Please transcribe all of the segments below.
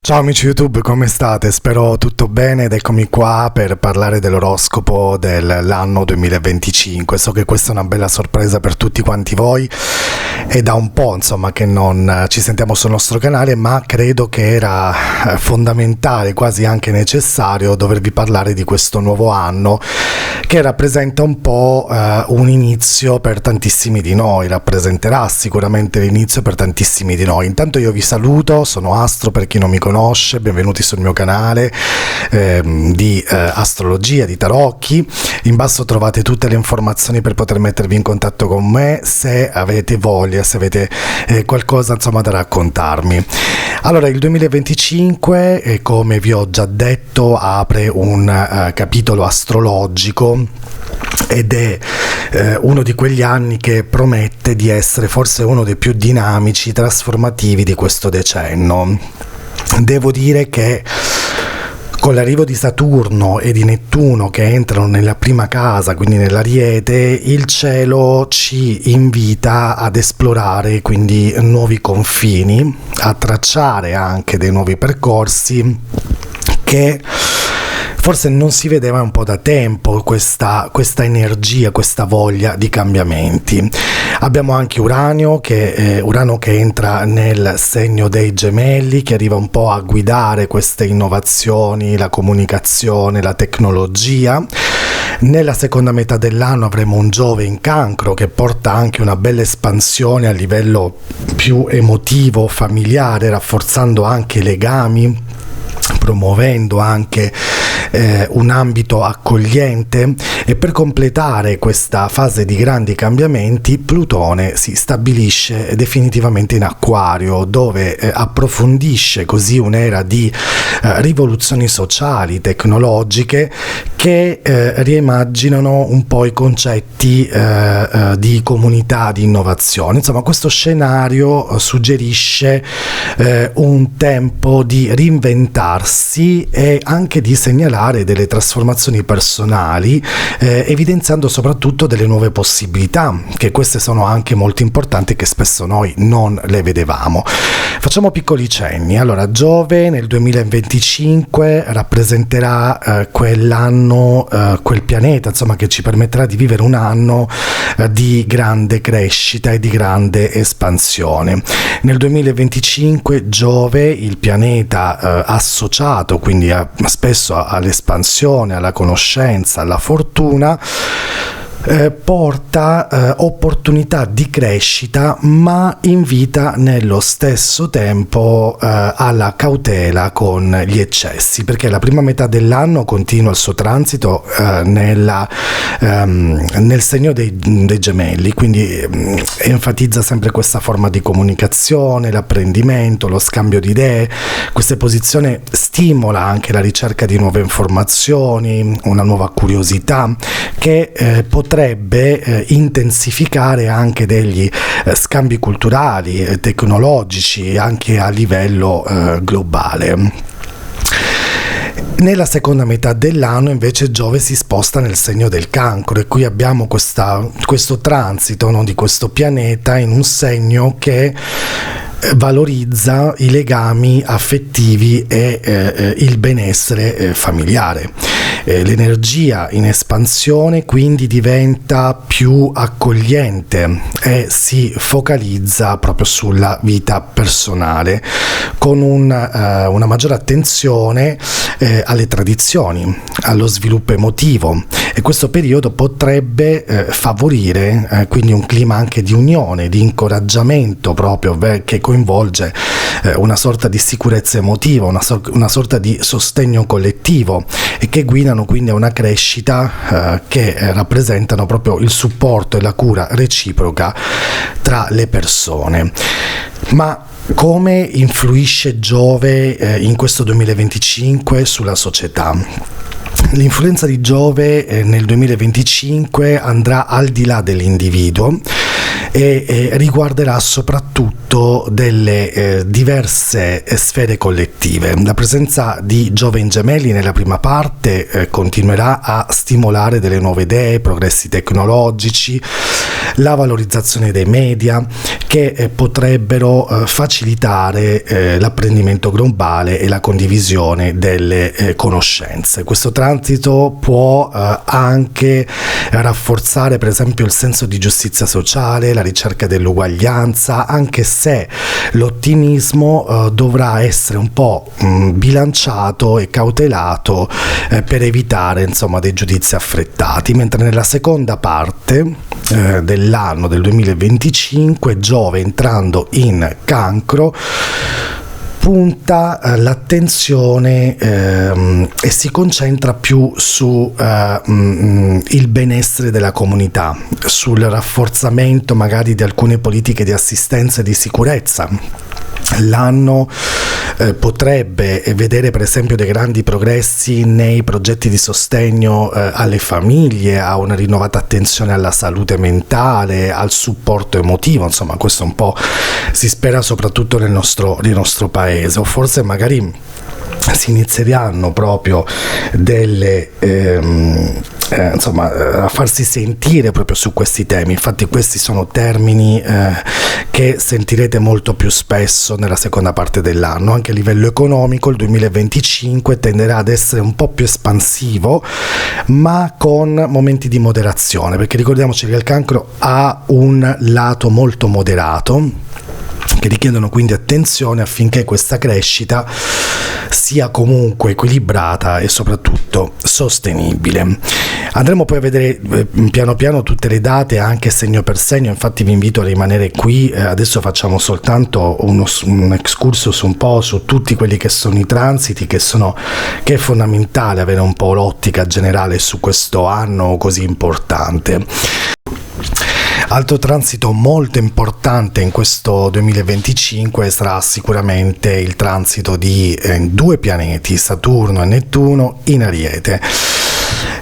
Ciao amici YouTube, come state? Spero tutto bene ed eccomi qua per parlare dell'oroscopo dell'anno 2025. So che questa è una bella sorpresa per tutti quanti voi e da un po' insomma che non ci sentiamo sul nostro canale, ma credo che era fondamentale, quasi anche necessario, dovervi parlare di questo nuovo anno che rappresenta un po' un inizio per tantissimi di noi, rappresenterà sicuramente l'inizio per tantissimi di noi. Intanto io vi saluto, sono Astro per chi non mi conosce, benvenuti sul mio canale di astrologia, di tarocchi. In basso trovate tutte le informazioni per poter mettervi in contatto con me se avete voglia, se avete qualcosa insomma da raccontarmi. Allora, il 2025, come vi ho già detto, apre un capitolo astrologico ed è uno di quegli anni che promette di essere forse uno dei più dinamici, trasformativi di questo decennio. Devo dire che con l'arrivo di Saturno e di Nettuno che entrano nella prima casa, quindi nell'Ariete, il cielo ci invita ad esplorare quindi nuovi confini, a tracciare anche dei nuovi percorsi che forse non si vedeva un po' da tempo, questa energia, questa voglia di cambiamenti. Abbiamo anche Urano che entra nel segno dei Gemelli, che arriva un po' a guidare queste innovazioni, la comunicazione, la tecnologia. Nella seconda metà dell'anno avremo un Giove in Cancro che porta anche una bella espansione a livello più emotivo, familiare, rafforzando anche i legami, promuovendo anche un ambito accogliente. E per completare questa fase di grandi cambiamenti, Plutone si stabilisce definitivamente in Acquario, dove approfondisce così un'era di rivoluzioni sociali, tecnologiche, che riimmaginano un po' i concetti di comunità, di innovazione. Insomma, questo scenario suggerisce un tempo di reinventarsi e anche di segnalare delle trasformazioni personali, evidenziando soprattutto delle nuove possibilità, che queste sono anche molto importanti e che spesso noi non le vedevamo. Facciamo piccoli cenni. Allora, Giove nel 2025 rappresenterà quell'anno, quel pianeta insomma che ci permetterà di vivere un anno di grande crescita e di grande espansione. Nel 2025 Giove, il pianeta associato quindi spesso all'espansione, alla conoscenza, alla fortuna, porta opportunità di crescita, ma invita nello stesso tempo alla cautela con gli eccessi, perché la prima metà dell'anno continua il suo transito nel segno dei Gemelli, quindi enfatizza sempre questa forma di comunicazione, l'apprendimento, lo scambio di idee. Questa posizione stimola anche la ricerca di nuove informazioni, una nuova curiosità che potrebbe intensificare anche degli scambi culturali, tecnologici, anche a livello globale. Nella seconda metà dell'anno invece Giove si sposta nel segno del Cancro e qui abbiamo questo transito, no, di questo pianeta in un segno che valorizza i legami affettivi e il benessere familiare. L'energia in espansione quindi diventa più accogliente e si focalizza proprio sulla vita personale, con una maggiore attenzione alle tradizioni, allo sviluppo emotivo, e questo periodo potrebbe favorire quindi un clima anche di unione, di incoraggiamento proprio, che coinvolge una sorta di sicurezza emotiva, una sorta di sostegno collettivo, e che guidano quindi a una crescita che rappresentano proprio il supporto e la cura reciproca tra le persone. Ma come influisce Giove in questo 2025 sulla società? L'influenza di Giove nel 2025 andrà al di là dell'individuo e riguarderà soprattutto delle diverse sfere collettive. La presenza di Giove in Gemelli nella prima parte continuerà a stimolare delle nuove idee, progressi tecnologici, la valorizzazione dei media che potrebbero facilitare l'apprendimento globale e la condivisione delle conoscenze. Questo transito può anche rafforzare per esempio il senso di giustizia sociale, la ricerca dell'uguaglianza, anche se l'ottimismo dovrà essere un po' bilanciato e cautelato per evitare insomma dei giudizi affrettati, mentre nella seconda parte dell'anno del 2025 Giove, entrando in Cancro, punta l'attenzione e si concentra più su il benessere della comunità, sul rafforzamento magari di alcune politiche di assistenza e di sicurezza. L'anno potrebbe vedere per esempio dei grandi progressi nei progetti di sostegno alle famiglie, a una rinnovata attenzione alla salute mentale, al supporto emotivo, insomma questo un po' si spera soprattutto nel nostro paese, o forse magari si inizieranno proprio delle a farsi sentire proprio su questi temi. Infatti questi sono termini che sentirete molto più spesso nella seconda parte dell'anno. Anche a livello economico il 2025 tenderà ad essere un po' più espansivo, ma con momenti di moderazione, perché ricordiamoci che il Cancro ha un lato molto moderato, che richiedono quindi attenzione affinché questa crescita sia comunque equilibrata e soprattutto sostenibile. Andremo poi a vedere piano piano tutte le date anche segno per segno, infatti vi invito a rimanere qui. Adesso facciamo soltanto un excursus un po' su tutti quelli che sono i transiti, che è fondamentale avere un po' l'ottica generale su questo anno così importante. Altro transito molto importante in questo 2025 sarà sicuramente il transito di due pianeti, Saturno e Nettuno, in Ariete.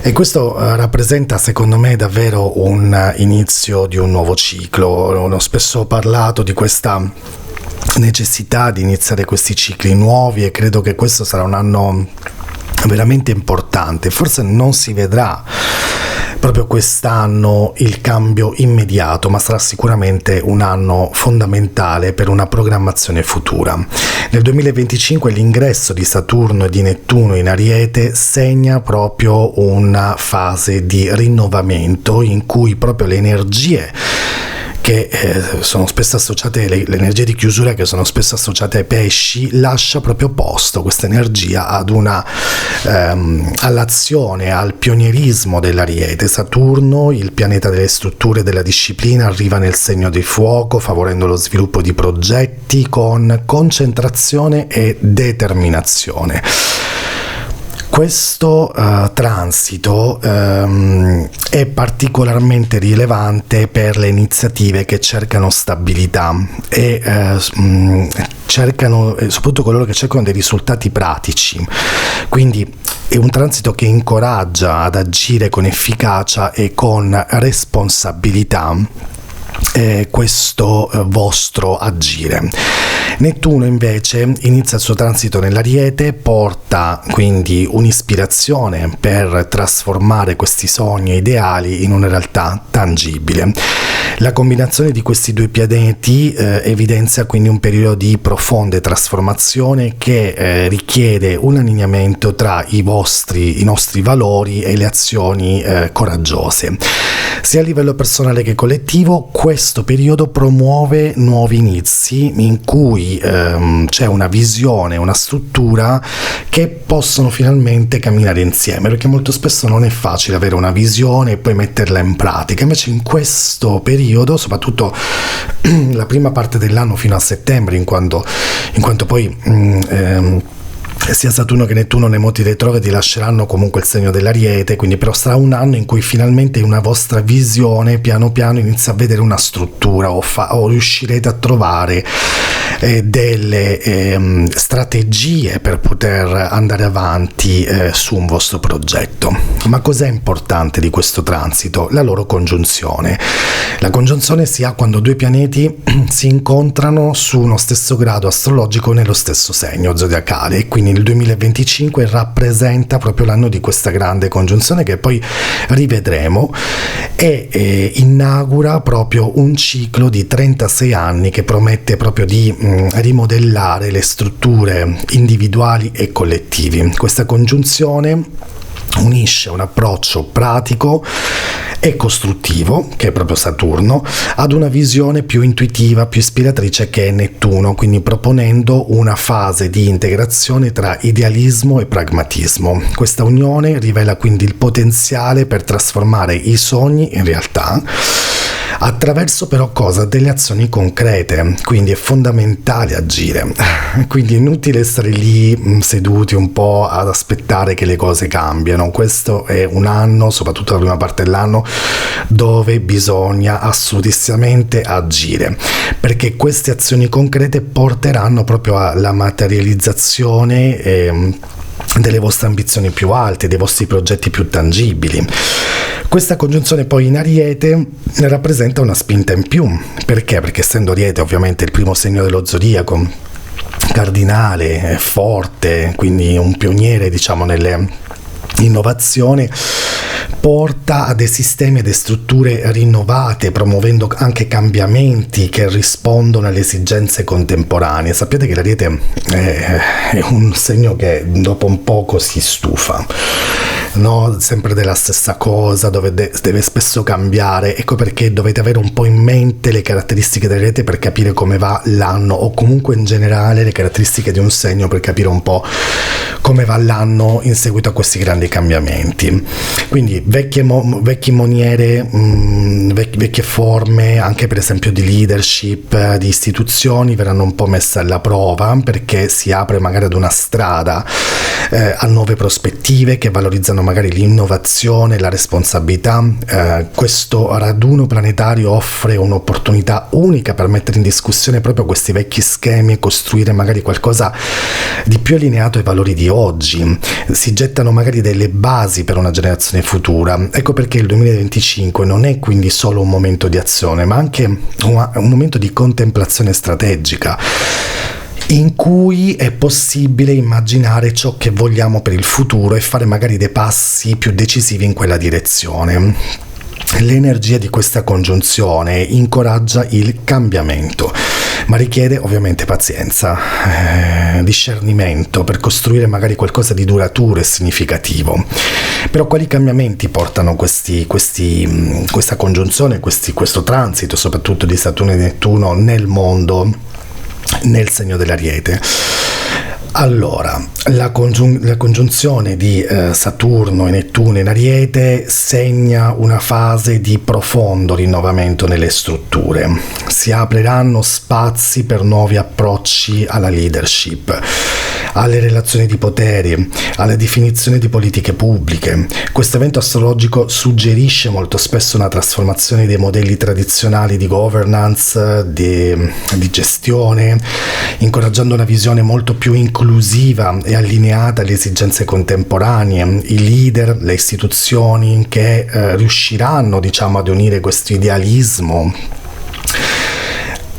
E questo rappresenta secondo me davvero un inizio di un nuovo ciclo. Ho spesso parlato di questa necessità di iniziare questi cicli nuovi e credo che questo sarà un anno veramente importante. Forse non si vedrà proprio quest'anno il cambio immediato, ma sarà sicuramente un anno fondamentale per una programmazione futura. Nel 2025 l'ingresso di Saturno e di Nettuno in Ariete segna proprio una fase di rinnovamento in cui proprio le energie che sono spesso associate, le energie di chiusura che sono spesso associate ai pesci, lascia proprio posto questa energia ad all'azione, al pionierismo dell'Ariete. Saturno, il pianeta delle strutture e della disciplina, arriva nel segno di fuoco, favorendo lo sviluppo di progetti con concentrazione e determinazione. Questo transito è particolarmente rilevante per le iniziative che cercano stabilità e cercano, soprattutto coloro che cercano dei risultati pratici. Quindi è un transito che incoraggia ad agire con efficacia e con responsabilità questo vostro agire. Nettuno invece inizia il suo transito nell'Ariete, porta quindi un'ispirazione per trasformare questi sogni e ideali in una realtà tangibile. La combinazione di questi due pianeti evidenzia quindi un periodo di profonde trasformazione che richiede un allineamento tra i nostri valori e le azioni coraggiose. Sia a livello personale che collettivo, questo periodo promuove nuovi inizi in cui c'è una visione, una struttura che possono finalmente camminare insieme, perché molto spesso non è facile avere una visione e poi metterla in pratica. Invece in questo periodo, soprattutto la prima parte dell'anno fino a settembre, in quanto poi sia Saturno che Nettuno nei moti retrogradi lasceranno comunque il segno dell'Ariete, quindi però sarà un anno in cui finalmente una vostra visione piano piano inizia a vedere una struttura o riuscirete a trovare delle strategie per poter andare avanti su un vostro progetto. Ma cos'è importante di questo transito? La loro congiunzione. La congiunzione si ha quando due pianeti si incontrano su uno stesso grado astrologico nello stesso segno zodiacale, e quindi il 2025 rappresenta proprio l'anno di questa grande congiunzione che poi rivedremo, e inaugura proprio un ciclo di 36 anni che promette proprio di rimodellare le strutture individuali e collettivi. Questa congiunzione unisce un approccio pratico e costruttivo, che è proprio Saturno, ad una visione più intuitiva, più ispiratrice, che è Nettuno, quindi proponendo una fase di integrazione tra idealismo e pragmatismo. Questa unione rivela quindi il potenziale per trasformare i sogni in realtà, attraverso però cosa? Delle azioni concrete, quindi è fondamentale agire, quindi è inutile stare lì seduti un po' ad aspettare che le cose cambiano. Questo è un anno, soprattutto la prima parte dell'anno, dove bisogna assolutissimamente agire, perché queste azioni concrete porteranno proprio alla materializzazione delle vostre ambizioni più alte, dei vostri progetti più tangibili. Questa congiunzione poi in Ariete rappresenta una spinta in più. Perché? Perché essendo Ariete ovviamente il primo segno dello zodiaco, cardinale, forte, quindi un pioniere diciamo nelle innovazioni, porta a dei sistemi e delle strutture rinnovate, promuovendo anche cambiamenti che rispondono alle esigenze contemporanee. Sappiate che l'Ariete è un segno che dopo un poco si stufa, no? Sempre della stessa cosa, dove deve spesso cambiare. Ecco perché dovete avere un po' in mente le caratteristiche dell'Ariete per capire come va l'anno, o comunque in generale le caratteristiche di un segno per capire un po' come va l'anno in seguito a questi grandi cambiamenti. Quindi vecchie maniere, vecchie forme, anche per esempio di leadership, di istituzioni, verranno un po' messe alla prova, perché si apre magari ad una strada a nuove prospettive che valorizzano magari l'innovazione, la responsabilità. Questo raduno planetario offre un'opportunità unica per mettere in discussione proprio questi vecchi schemi e costruire magari qualcosa di più allineato ai valori di oggi. Si gettano magari delle basi per una generazione futura. Ecco perché il 2025 non è quindi solo un momento di azione, ma anche un momento di contemplazione strategica, in cui è possibile immaginare ciò che vogliamo per il futuro e fare magari dei passi più decisivi in quella direzione. L'energia di questa congiunzione incoraggia il cambiamento, ma richiede ovviamente pazienza, discernimento per costruire magari qualcosa di duraturo e significativo. Però quali cambiamenti portano questa congiunzione, questo transito soprattutto di Saturno e Nettuno nel mondo, nel segno dell'Ariete? Allora, la congiunzione di Saturno e Nettuno in Ariete segna una fase di profondo rinnovamento nelle strutture. Si apriranno spazi per nuovi approcci alla leadership, alle relazioni di potere, alla definizione di politiche pubbliche. Questo evento astrologico suggerisce molto spesso una trasformazione dei modelli tradizionali di governance, di gestione, incoraggiando una visione molto più inclusiva e allineata alle esigenze contemporanee. I leader, le istituzioni che riusciranno, diciamo, ad unire questo idealismo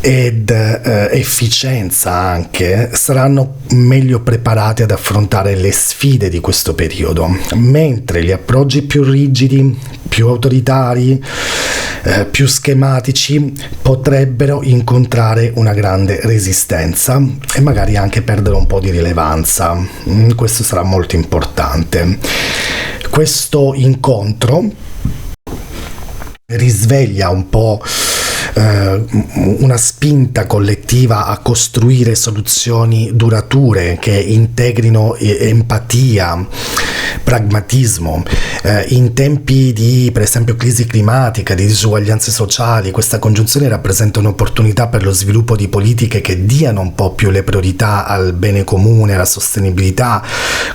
ed efficienza anche, saranno meglio preparati ad affrontare le sfide di questo periodo, mentre gli approcci più rigidi, più autoritari, più schematici potrebbero incontrare una grande resistenza e magari anche perdere un po' di rilevanza. Questo sarà molto importante. Questo incontro risveglia un po' una spinta collettiva a costruire soluzioni durature che integrino empatia, pragmatismo. In tempi di, per esempio, crisi climatica, di disuguaglianze sociali, questa congiunzione rappresenta un'opportunità per lo sviluppo di politiche che diano un po' più le priorità al bene comune, alla sostenibilità,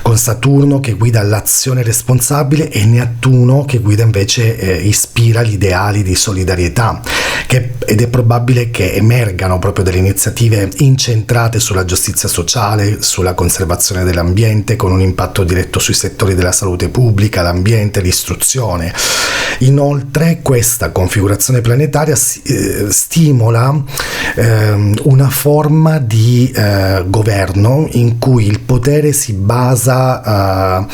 con Saturno che guida l'azione responsabile e Nettuno che guida invece, ispira gli ideali di solidarietà, ed è probabile che emergano proprio delle iniziative incentrate sulla giustizia sociale, sulla conservazione dell'ambiente, con un impatto diretto sui settori della salute pubblica, l'ambiente, l'istruzione. Inoltre questa configurazione planetaria stimola una forma di governo in cui il potere si basa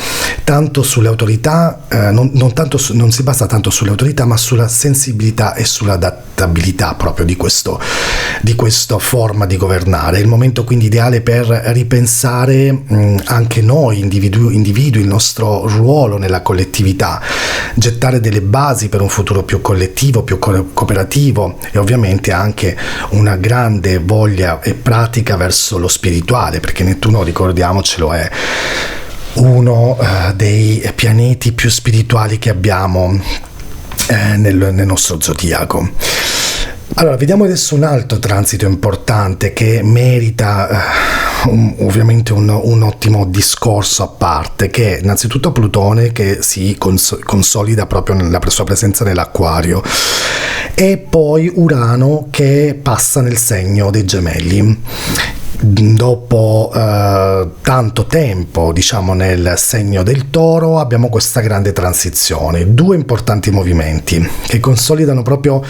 tanto sulle autorità, non si basa tanto sulle autorità, ma sulla sensibilità e sull'adattabilità proprio di questa forma di governare. È il momento quindi ideale per ripensare anche noi individui, il nostro ruolo nella collettività, gettare delle basi per un futuro più collettivo, più cooperativo, e ovviamente anche una grande voglia e pratica verso lo spirituale, perché Nettuno, ricordiamocelo, è uno dei pianeti più spirituali che abbiamo nel nostro zodiaco. Allora, vediamo adesso un altro transito importante che merita ovviamente un ottimo discorso a parte, che è innanzitutto Plutone, che si consolida proprio nella sua presenza nell'Acquario, e poi Urano che passa nel segno dei Gemelli. Dopo tanto tempo, diciamo, nel segno del Toro, abbiamo questa grande transizione, due importanti movimenti che consolidano proprio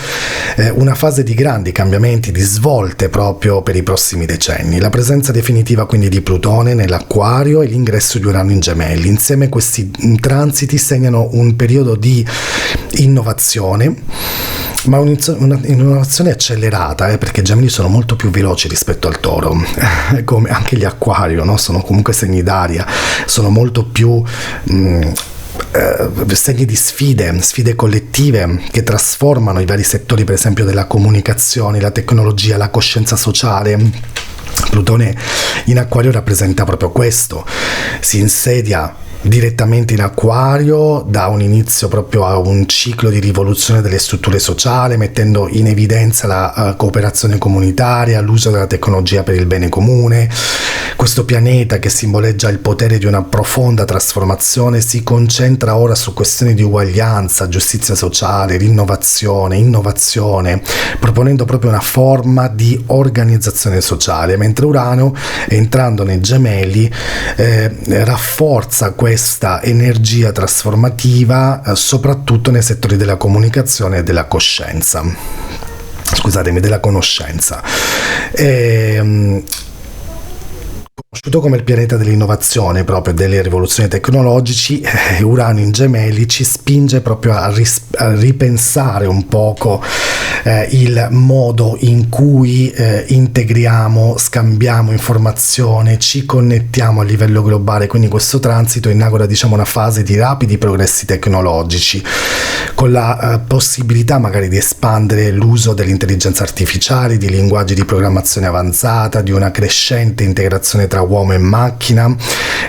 una fase di grandi cambiamenti, di svolte proprio per i prossimi decenni. La presenza definitiva quindi di Plutone nell'Acquario e l'ingresso di Urano in Gemelli. Insieme questi transiti segnano un periodo di innovazione, ma un'innovazione accelerata, perché i Gemini sono molto più veloci rispetto al Toro, come anche gli Acquario, no? Sono comunque segni d'aria, sono molto più segni di sfide collettive che trasformano i vari settori, per esempio della comunicazione, la tecnologia, la coscienza sociale. Plutone in Acquario rappresenta proprio questo, si insedia direttamente in Acquario, dà un inizio proprio a un ciclo di rivoluzione delle strutture sociali, mettendo in evidenza la cooperazione comunitaria, l'uso della tecnologia per il bene comune. Questo pianeta, che simboleggia il potere di una profonda trasformazione, si concentra ora su questioni di uguaglianza, giustizia sociale, rinnovazione, innovazione, proponendo proprio una forma di organizzazione sociale, mentre Urano, entrando nei Gemelli, rafforza questa energia trasformativa, soprattutto nei settori della comunicazione e della coscienza. Scusatemi, della conoscenza. Conosciuto come il pianeta dell'innovazione, proprio delle rivoluzioni tecnologiche, Urano in Gemelli ci spinge proprio a ripensare un poco il modo in cui integriamo, scambiamo informazione, ci connettiamo a livello globale. Quindi questo transito inaugura, diciamo, una fase di rapidi progressi tecnologici, con la possibilità magari di espandere l'uso dell'intelligenza artificiale, di linguaggi di programmazione avanzata, di una crescente integrazione tra uomo e macchina.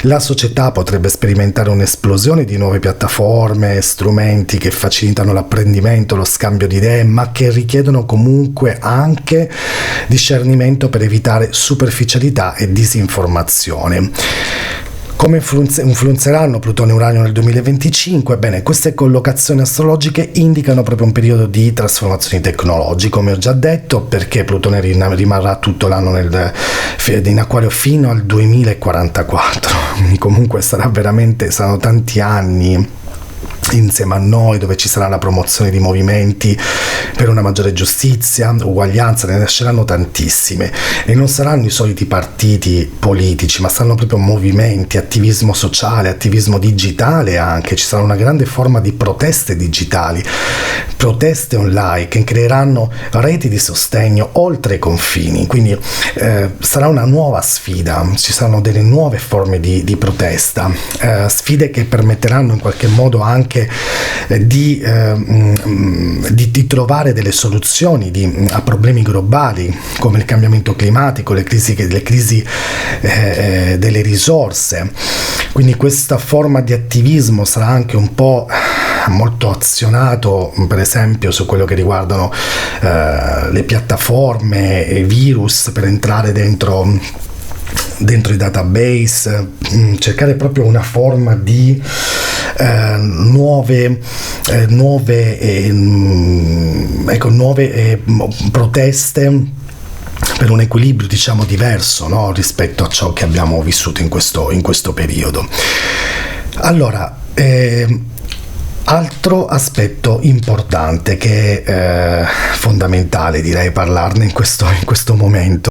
La società potrebbe sperimentare un'esplosione di nuove piattaforme, strumenti che facilitano l'apprendimento, lo scambio di idee, ma che richiedono comunque anche discernimento per evitare superficialità e disinformazione. Come influenzeranno Plutone e Urano nel 2025? Bene, queste collocazioni astrologiche indicano proprio un periodo di trasformazioni tecnologiche, come ho già detto, perché Plutone rimarrà tutto l'anno in Acquario fino al 2044, quindi comunque saranno tanti anni insieme a noi, dove ci sarà la promozione di movimenti per una maggiore giustizia, uguaglianza, ne nasceranno tantissime, e non saranno i soliti partiti politici, ma saranno proprio movimenti, attivismo sociale, attivismo digitale anche. Ci sarà una grande forma di proteste digitali, proteste online, che creeranno reti di sostegno oltre i confini, quindi sarà una nuova sfida, ci saranno delle nuove forme di protesta, sfide che permetteranno in qualche modo anche anche di trovare delle soluzioni a problemi globali come il cambiamento climatico, le crisi delle risorse. Quindi questa forma di attivismo sarà anche un po' molto azionato, per esempio su quello che riguardano le piattaforme e virus per entrare dentro i database, cercare proprio una forma di nuove proteste per un equilibrio, diciamo, diverso, no? Rispetto a ciò che abbiamo vissuto in questo periodo. Allora, altro aspetto importante che è fondamentale, direi, parlarne in questo momento.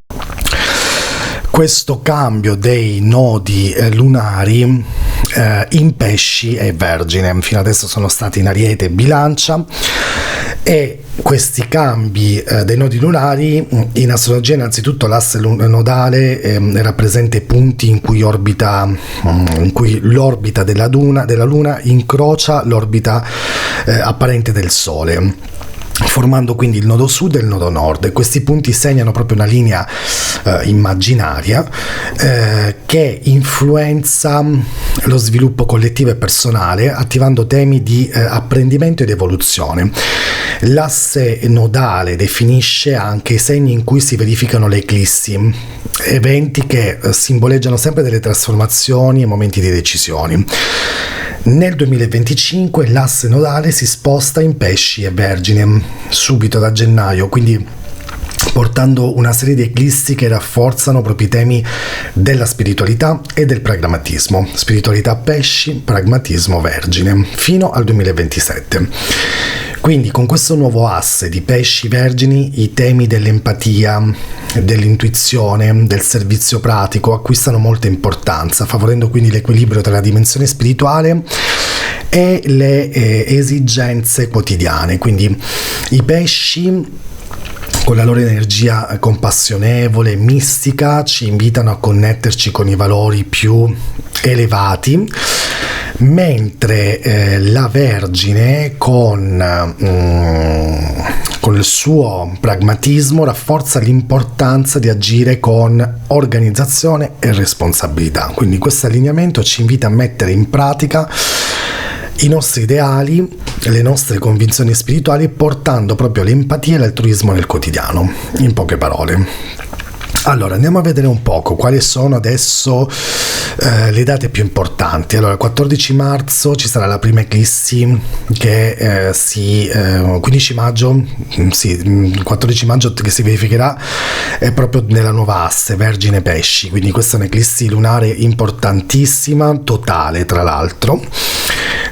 Questo cambio dei nodi lunari in Pesci e Vergine. Fino adesso sono stati in Ariete e Bilancia, e questi cambi dei nodi lunari in astrologia, innanzitutto l'asse nodale rappresenta i punti in cui l'orbita della Luna incrocia l'orbita apparente del Sole, formando quindi il nodo sud e il nodo nord, e questi punti segnano proprio una linea immaginaria che influenza lo sviluppo collettivo e personale, attivando temi di apprendimento ed evoluzione. L'asse nodale definisce anche i segni in cui si verificano le eclissi, eventi che simboleggiano sempre delle trasformazioni e momenti di decisioni. Nel 2025 l'asse nodale si sposta in Pesci e Vergine subito da gennaio, quindi portando una serie di eclissi che rafforzano proprio i temi della spiritualità e del pragmatismo. Spiritualità Pesci, pragmatismo Vergine, fino al 2027. Quindi con questo nuovo asse di Pesci Vergini i temi dell'empatia, dell'intuizione, del servizio pratico acquistano molta importanza, favorendo quindi l'equilibrio tra la dimensione spirituale e le esigenze quotidiane. Quindi i Pesci, con la loro energia compassionevole e mistica, ci invitano a connetterci con i valori più elevati, mentre la Vergine con il suo pragmatismo rafforza l'importanza di agire con organizzazione e responsabilità. Quindi questo allineamento ci invita a mettere in pratica i nostri ideali, le nostre convinzioni spirituali, portando proprio l'empatia e l'altruismo nel quotidiano, in poche parole. Allora, andiamo a vedere un poco quali sono adesso le date più importanti. Allora, il 14 marzo ci sarà la prima eclissi che 15 maggio, il 14 maggio che si verificherà è proprio nella nuova asse Vergine Pesci, quindi questa è un'eclissi lunare importantissima, totale tra l'altro.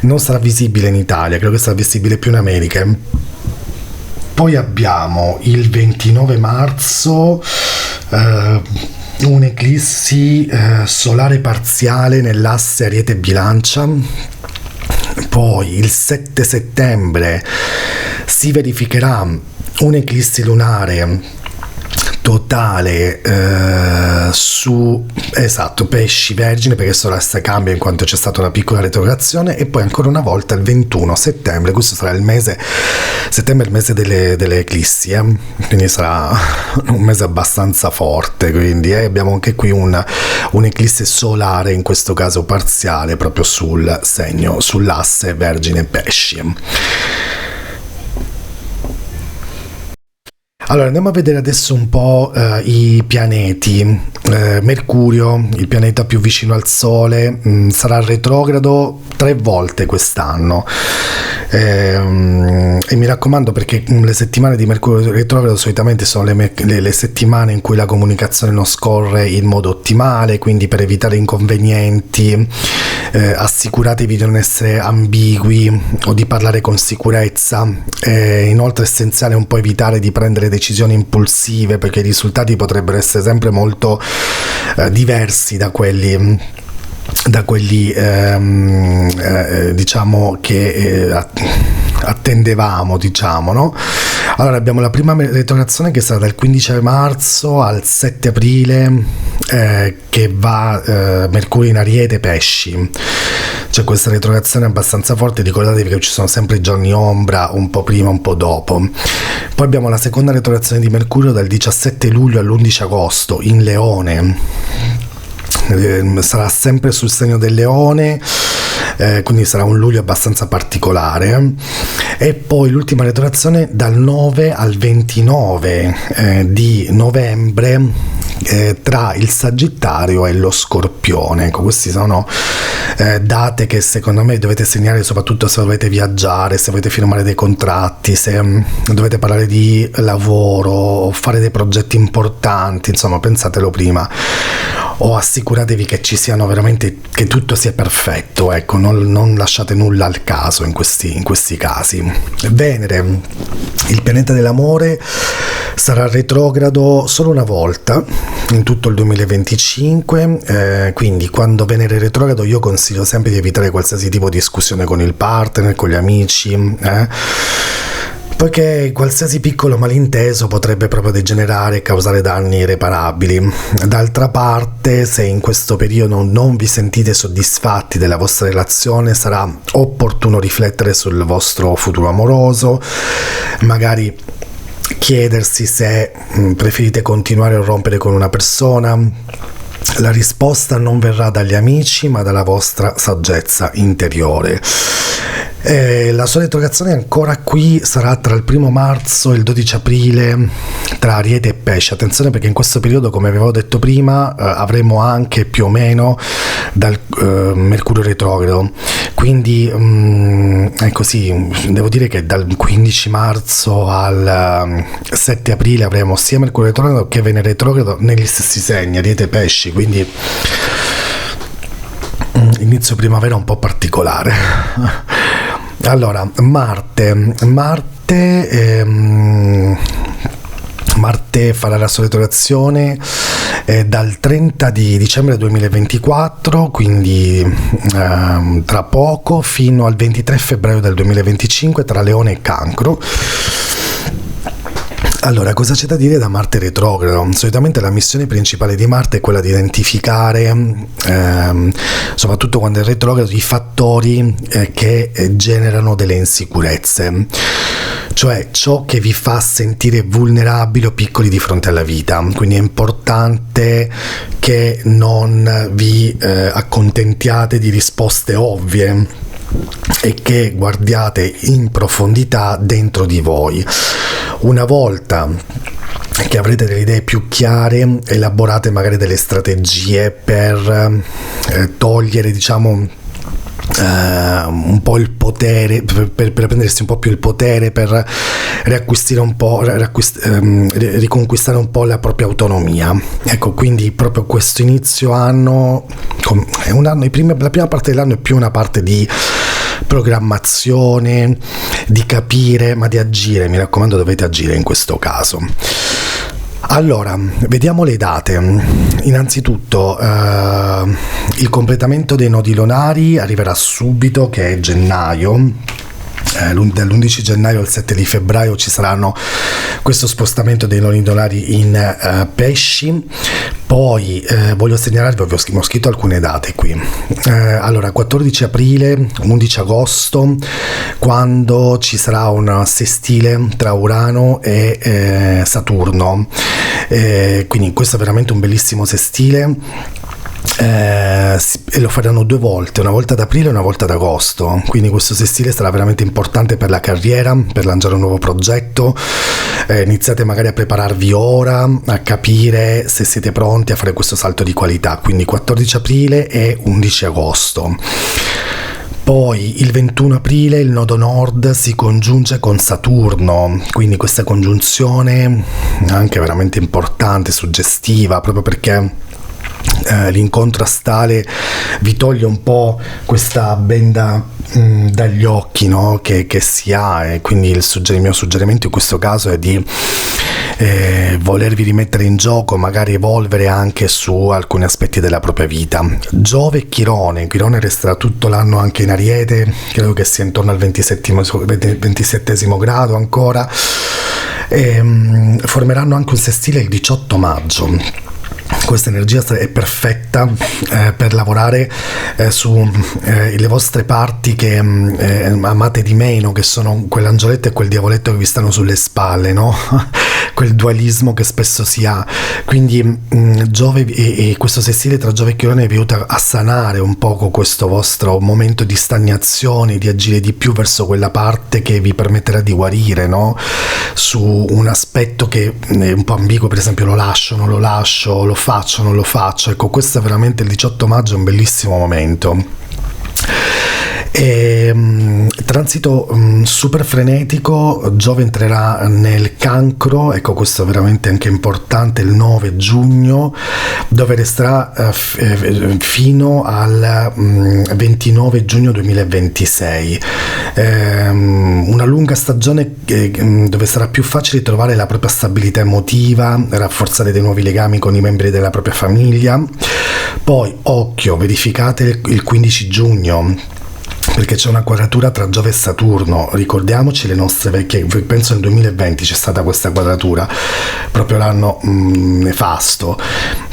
Non sarà visibile in Italia, credo che sarà visibile più in America. Poi abbiamo il 29 marzo un'eclissi solare parziale nell'asse Ariete Bilancia. Poi il 7 settembre si verificherà un'eclissi lunare totale su Pesci Vergine, perché l'asse cambia in quanto c'è stata una piccola retrogradazione, e poi ancora una volta il 21 settembre, questo sarà il mese settembre, il mese delle eclissi, quindi sarà un mese abbastanza forte, quindi abbiamo anche qui un'eclisse solare, in questo caso parziale, proprio sull'asse Vergine Pesci. Allora, andiamo a vedere adesso un po' i pianeti. Mercurio, il pianeta più vicino al Sole, sarà retrogrado 3 volte quest'anno. E mi raccomando, perché le settimane di Mercurio retrogrado solitamente sono le settimane in cui la comunicazione non scorre in modo ottimale, quindi per evitare inconvenienti assicuratevi di non essere ambigui o di parlare con sicurezza. Inoltre è essenziale un po' evitare di prendere decisioni impulsive, perché i risultati potrebbero essere sempre molto diversi da quelli diciamo che attendevamo, diciamo, no? Allora abbiamo la prima retrogradazione che sarà dal 15 marzo al 7 aprile, che va Mercurio in Ariete Pesci. C'è questa retrogradazione abbastanza forte, ricordatevi che ci sono sempre i giorni ombra, un po' prima, un po' dopo. Poi abbiamo la seconda retrogradazione di Mercurio dal 17 luglio all'11 agosto in Leone. Sarà sempre sul segno del Leone, quindi sarà un luglio abbastanza particolare. E poi l'ultima retrogradazione dal 9 al 29 di novembre, tra il Sagittario e lo Scorpione. Ecco, questi sono date che secondo me dovete segnare, soprattutto se dovete viaggiare, se dovete firmare dei contratti, se dovete parlare di lavoro, fare dei progetti importanti, insomma pensatelo prima, o assicuratevi che ci siano veramente, che tutto sia perfetto, ecco, non lasciate nulla al caso in questi casi. Venere, il pianeta dell'amore, sarà retrogrado solo una volta in tutto il 2025, quindi quando Venere è retrogrado io consiglio sempre di evitare qualsiasi tipo di discussione con il partner, con gli amici, poiché qualsiasi piccolo malinteso potrebbe proprio degenerare e causare danni irreparabili. D'altra parte, se in questo periodo non vi sentite soddisfatti della vostra relazione, sarà opportuno riflettere sul vostro futuro amoroso, magari chiedersi se preferite continuare o rompere con una persona. La risposta non verrà dagli amici, ma dalla vostra saggezza interiore. La sua retrogradazione ancora qui sarà tra il 1 marzo e il 12 aprile tra Ariete e Pesci. Attenzione, perché in questo periodo, come avevo detto prima, avremo anche più o meno dal Mercurio retrogrado, quindi è così, devo dire che dal 15 marzo al 7 aprile avremo sia Mercurio retrogrado che Venere retrogrado negli stessi segni, Ariete e Pesci, quindi inizio primavera un po' particolare. Allora, Marte farà la sua retrogradazione dal 30 di dicembre 2024, quindi tra poco, fino al 23 febbraio del 2025 tra Leone e Cancro. Allora, cosa c'è da dire da Marte retrogrado? Solitamente la missione principale di Marte è quella di identificare, soprattutto quando è retrogrado, i fattori che generano delle insicurezze, cioè ciò che vi fa sentire vulnerabili o piccoli di fronte alla vita. Quindi è importante che non vi accontentiate di risposte ovvie e che guardiate in profondità dentro di voi. Una volta che avrete delle idee più chiare, elaborate magari delle strategie per togliere, diciamo, un po' il potere, per prendersi un po' più il potere, per riacquistare un po', riconquistare un po' la propria autonomia. Ecco, quindi proprio questo inizio anno è un anno, la prima parte dell'anno è più una parte di programmazione, di capire, ma di agire. Mi raccomando, dovete agire in questo caso. Allora, vediamo le date. Innanzitutto il completamento dei nodi lunari arriverà subito, che è gennaio. Dall'11 gennaio al 7 di febbraio ci saranno questo spostamento dei nodi lunari in pesci. Poi voglio segnalarvi, ho scritto alcune date qui. Allora, 14 aprile, 11 agosto, quando ci sarà un sestile tra Urano e Saturno. Quindi questo è veramente un bellissimo sestile. E lo faranno 2 volte, una volta ad aprile e una volta ad agosto, quindi questo sestile sarà veramente importante per la carriera, per lanciare un nuovo progetto. Iniziate magari a prepararvi ora, a capire se siete pronti a fare questo salto di qualità, quindi 14 aprile e 11 agosto. Poi il 21 aprile il nodo nord si congiunge con Saturno, quindi questa congiunzione è anche veramente importante, suggestiva, proprio perché l'incontro astale vi toglie un po' questa benda dagli occhi, no? che si ha, e quindi il mio suggerimento in questo caso è di volervi rimettere in gioco, magari evolvere anche su alcuni aspetti della propria vita. Giove e Chirone resterà tutto l'anno anche in Ariete, credo che sia intorno al 27° grado ancora. formeranno anche un sestile il 18 maggio. Questa energia è perfetta per lavorare su le vostre parti che amate di meno, che sono quell'angioletto e quel diavoletto che vi stanno sulle spalle, no? Quel dualismo che spesso si ha. Quindi Giove e questo sestile tra Giove e Chiron vi aiuta a sanare un poco questo vostro momento di stagnazione, di agire di più verso quella parte che vi permetterà di guarire, no? Su un aspetto che è un po' ambiguo, per esempio lo lascio, non lo lascio, lo faccio, non lo faccio. Ecco, questo è veramente il 18 maggio, è un bellissimo momento. Transito super frenetico. Giove entrerà nel Cancro, ecco, questo è veramente anche importante, il 9 giugno, dove resterà fino al 29 giugno 2026. Una lunga stagione dove sarà più facile trovare la propria stabilità emotiva, rafforzare dei nuovi legami con i membri della propria famiglia. Poi occhio, verificate il 15 giugno, perché c'è una quadratura tra Giove e Saturno. Ricordiamoci le nostre vecchie, penso nel 2020 c'è stata questa quadratura, proprio l'anno nefasto,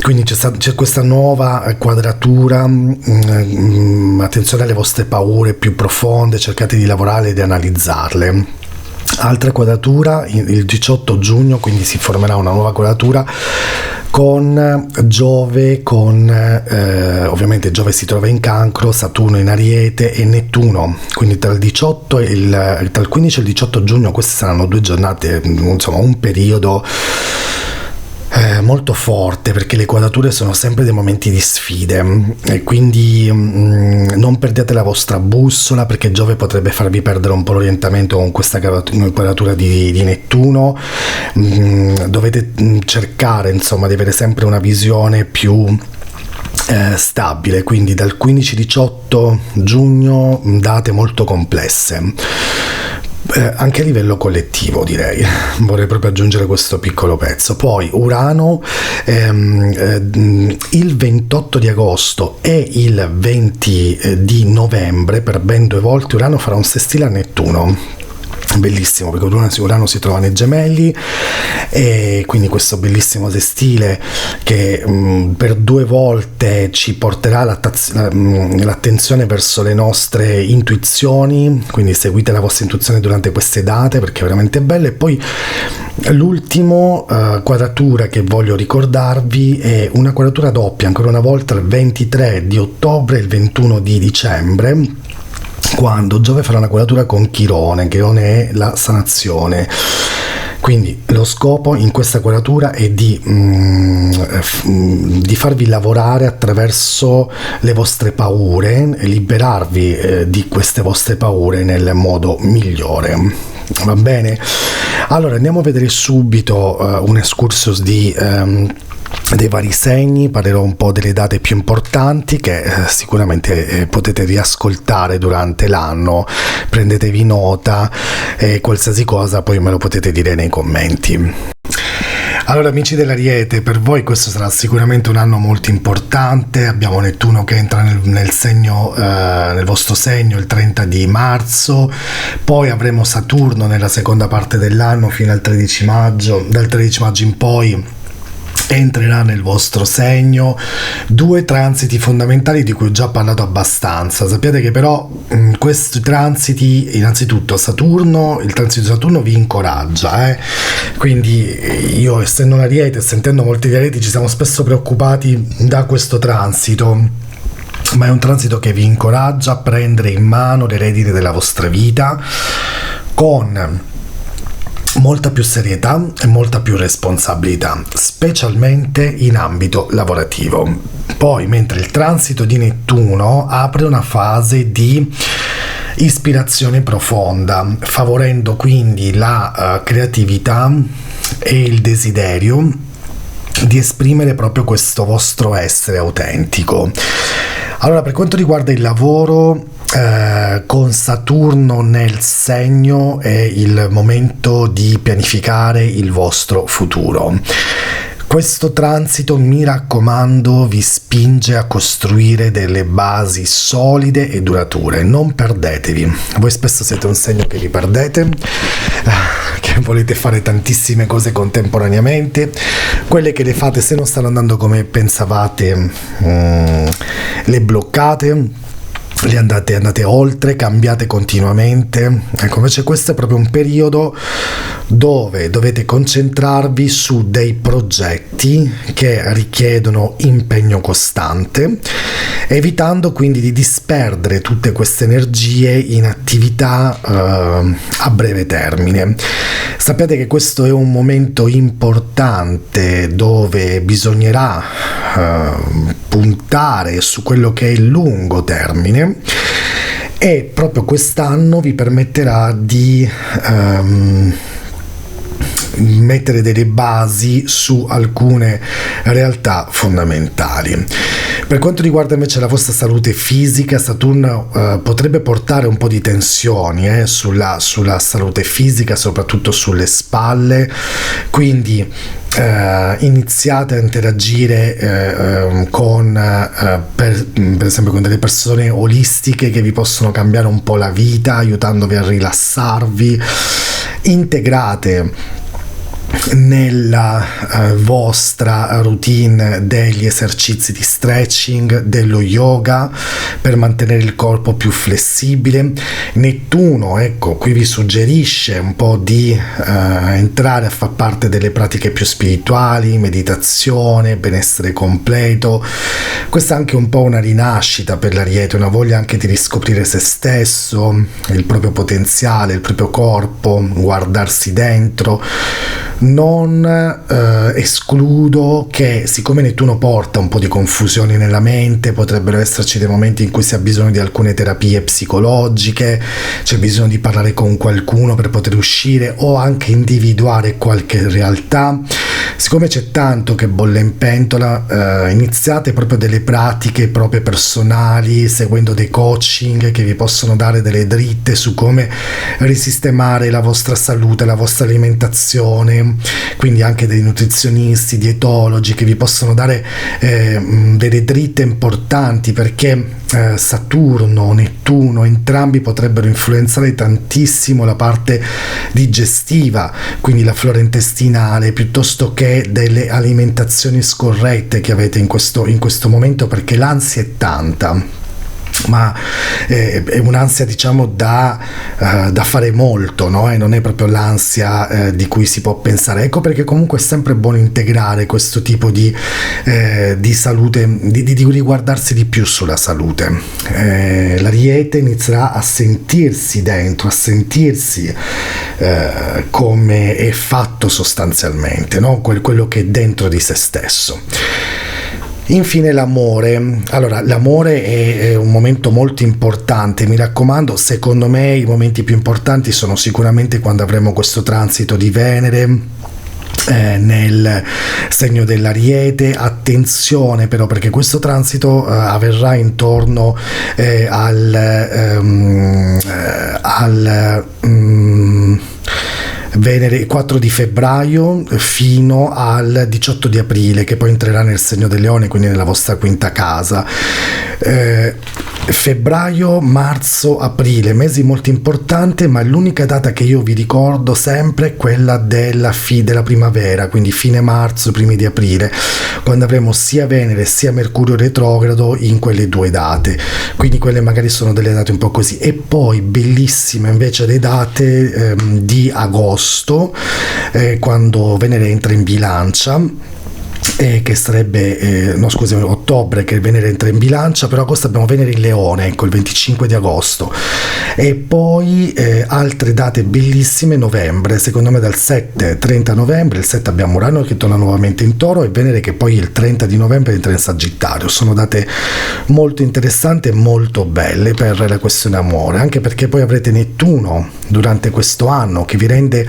quindi c'è questa nuova quadratura. Attenzione alle vostre paure più profonde, cercate di lavorare e di analizzarle. Altra quadratura il 18 giugno, quindi si formerà una nuova quadratura con Giove, ovviamente Giove si trova in Cancro, Saturno in Ariete e Nettuno, quindi tra il 15 e il 18 giugno queste saranno 2 giornate, insomma un periodo molto forte, perché le quadrature sono sempre dei momenti di sfide, e quindi non perdete la vostra bussola, perché Giove potrebbe farvi perdere un po' l'orientamento con questa quadratura di Nettuno. Dovete cercare, insomma, di avere sempre una visione più stabile, quindi dal 15-18 giugno date molto complesse. Anche a livello collettivo, direi, vorrei proprio aggiungere questo piccolo pezzo. Poi Urano il 28 di agosto e il 20 di novembre, per ben 2 volte Urano farà un sestile a Nettuno. Bellissimo, perché Urano si trova nei Gemelli, e quindi questo bellissimo sestile che per 2 volte ci porterà l'attenzione verso le nostre intuizioni, quindi seguite la vostra intuizione durante queste date, perché è veramente bello. E poi l'ultimo quadratura che voglio ricordarvi è una quadratura doppia, ancora una volta il 23 di ottobre e il 21 di dicembre, quando Giove farà una quadratura con Chirone. Chirone è la sanazione. Quindi lo scopo in questa quadratura è di farvi lavorare attraverso le vostre paure e liberarvi di queste vostre paure nel modo migliore. Va bene? Allora andiamo a vedere subito un excursus dei vari segni. Parlerò un po' delle date più importanti che sicuramente potete riascoltare durante l'anno. Prendetevi nota, e qualsiasi cosa poi me lo potete dire nei commenti. Allora, amici dell'Ariete, per voi questo sarà sicuramente un anno molto importante. Abbiamo Nettuno che entra nel vostro segno il 30 di marzo, poi avremo Saturno nella seconda parte dell'anno fino al 13 maggio, dal 13 maggio in poi entrerà nel vostro segno. 2 transiti fondamentali di cui ho già parlato abbastanza. Sappiate che però questi transiti, innanzitutto il transito di Saturno vi incoraggia, quindi io, essendo un Ariete, sentendo molti di Arieti, ci siamo spesso preoccupati da questo transito, ma è un transito che vi incoraggia a prendere in mano le redini della vostra vita con molta più serietà e molta più responsabilità, specialmente in ambito lavorativo. Poi, mentre il transito di Nettuno apre una fase di ispirazione profonda, favorendo quindi la creatività e il desiderio di esprimere proprio questo vostro essere autentico. Allora, per quanto riguarda il lavoro, con Saturno nel segno è il momento di pianificare il vostro futuro. Questo transito, mi raccomando, vi spinge a costruire delle basi solide e durature. Non perdetevi. Voi spesso siete un segno che vi perdete, che volete fare tantissime cose contemporaneamente, quelle che le fate se non stanno andando come pensavate, le bloccate, andate oltre, cambiate continuamente. Ecco, invece questo è proprio un periodo dove dovete concentrarvi su dei progetti che richiedono impegno costante, evitando quindi di disperdere tutte queste energie in attività a breve termine. Sappiate che questo è un momento importante dove bisognerà puntare su quello che è il lungo termine, e proprio quest'anno vi permetterà di mettere delle basi su alcune realtà fondamentali. Per quanto riguarda invece la vostra salute fisica, Saturno potrebbe portare un po' di tensioni sulla salute fisica, soprattutto sulle spalle, quindi iniziate a interagire per esempio con delle persone olistiche che vi possono cambiare un po' la vita, aiutandovi a rilassarvi. Integrate nella vostra routine degli esercizi di stretching, dello yoga, per mantenere il corpo più flessibile. Nettuno, ecco, qui vi suggerisce un po' di entrare a far parte delle pratiche più spirituali, meditazione, benessere completo. Questa è anche un po' una rinascita per l'Ariete, una voglia anche di riscoprire se stesso, il proprio potenziale, il proprio corpo, guardarsi dentro. Non escludo che, siccome Nettuno porta un po' di confusione nella mente, potrebbero esserci dei momenti in cui si ha bisogno di alcune terapie psicologiche, c'è bisogno di parlare con qualcuno per poter uscire o anche individuare qualche realtà. Siccome c'è tanto che bolle in pentola, iniziate proprio delle pratiche proprie personali, seguendo dei coaching che vi possono dare delle dritte su come risistemare la vostra salute, la vostra alimentazione, quindi anche dei nutrizionisti, dietologi che vi possono dare delle dritte importanti, perché Saturno, Nettuno, entrambi potrebbero influenzare tantissimo la parte digestiva, quindi la flora intestinale, piuttosto che delle alimentazioni scorrette che avete in questo momento, perché l'ansia è tanta. Ma è un'ansia, diciamo, da fare molto, no? E non è proprio l'ansia di cui si può pensare. Ecco perché comunque è sempre buono integrare questo tipo di salute, di riguardarsi di più sulla salute. L'Ariete inizierà a sentirsi dentro, a sentirsi come è fatto sostanzialmente, no? Quello che è dentro di se stesso. Infine l'amore. Allora, l'amore è un momento molto importante, mi raccomando. Secondo me i momenti più importanti sono sicuramente quando avremo questo transito di Venere nel segno dell'Ariete. Attenzione però, perché questo transito avverrà intorno al Venere 4 di febbraio fino al 18 di aprile, che poi entrerà nel segno del Leone, quindi nella vostra quinta casa. Febbraio, marzo, aprile, mesi molto importanti, ma l'unica data che io vi ricordo sempre è quella della primavera, quindi fine marzo, primi di aprile, quando avremo sia Venere sia Mercurio retrogrado in quelle due date. Quindi quelle magari sono delle date un po' così. E poi bellissime invece le date di agosto, quando Venere entra in Bilancia, che sarebbe ottobre, che Venere entra in Bilancia, però agosto abbiamo Venere in Leone, ecco, il 25 di agosto. E poi altre date bellissime: novembre, secondo me dal 7-30 novembre, il 7 abbiamo Urano che torna nuovamente in Toro, e Venere che poi il 30 di novembre entra in Sagittario. Sono date molto interessanti e molto belle per la questione amore, anche perché poi avrete Nettuno durante questo anno che vi rende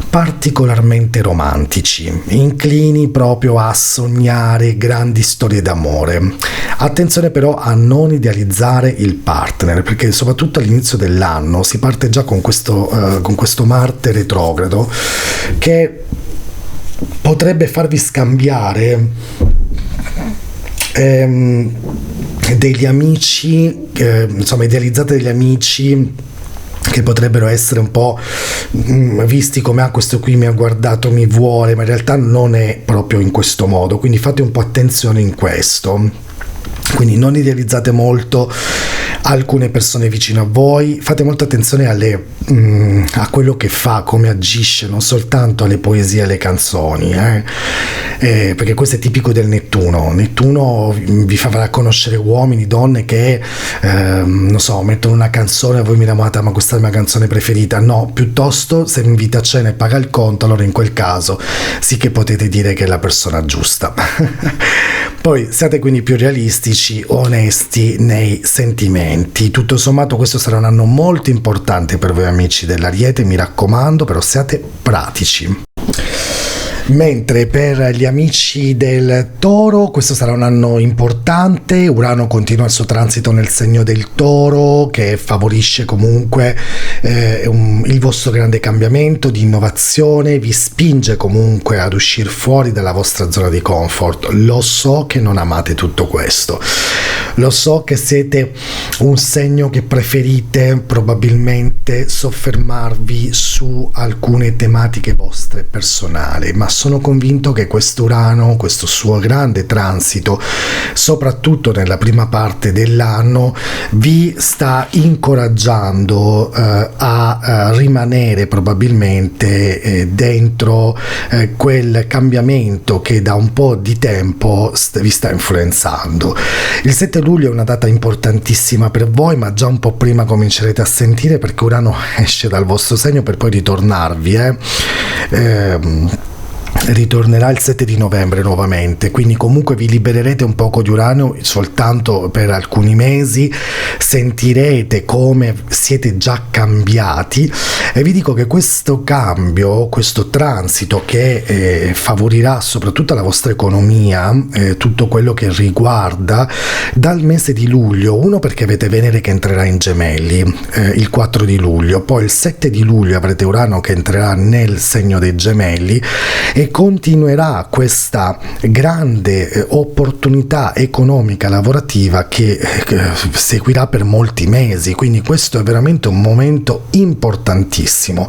particolarmente romantici, inclini proprio a sognare grandi storie d'amore. Attenzione però a non idealizzare il partner, perché soprattutto all'inizio dell'anno si parte già con questo Marte retrogrado, che potrebbe farvi scambiare degli amici, idealizzate degli amici che potrebbero essere un po' visti come questo qui mi ha guardato, mi vuole, ma in realtà non è proprio in questo modo, quindi fate un po' attenzione in questo. Quindi non idealizzate molto alcune persone vicino a voi, fate molta attenzione a quello che fa, come agisce, non soltanto alle poesie e alle canzoni, perché questo è tipico del Nettuno. Nettuno vi farà conoscere uomini, donne che non so, mettono una canzone e voi mi innamorate, ma questa è la mia canzone preferita. No, piuttosto se vi invita a cena e paga il conto, allora in quel caso sì che potete dire che è la persona giusta. Poi siate quindi più realistici, onesti nei sentimenti. Tutto sommato questo sarà un anno molto importante per voi amici dell'Ariete, mi raccomando, però siate pratici. Mentre per gli amici del Toro questo sarà un anno importante, Urano continua il suo transito nel segno del Toro, che favorisce comunque il vostro grande cambiamento di innovazione, vi spinge comunque ad uscire fuori dalla vostra zona di comfort. Lo so che non amate tutto questo, lo so che siete un segno che preferite probabilmente soffermarvi su alcune tematiche vostre personali, ma sono convinto che questo Urano, questo suo grande transito, soprattutto nella prima parte dell'anno, vi sta incoraggiando a rimanere probabilmente dentro quel cambiamento che da un po' di tempo vi sta influenzando. Il 7 luglio è una data importantissima per voi, ma già un po' prima comincerete a sentire, perché Urano esce dal vostro segno per poi ritornarvi, ritornerà il 7 di novembre nuovamente, quindi comunque vi libererete un poco di Urano soltanto per alcuni mesi, sentirete come siete già cambiati, e vi dico che questo cambio, questo transito che favorirà soprattutto la vostra economia, tutto quello che riguarda dal mese di luglio, uno perché avete Venere che entrerà in Gemelli il 4 di luglio, poi il 7 di luglio avrete Urano che entrerà nel segno dei Gemelli e continuerà questa grande opportunità economica lavorativa che seguirà per molti mesi, quindi questo è veramente un momento importantissimo.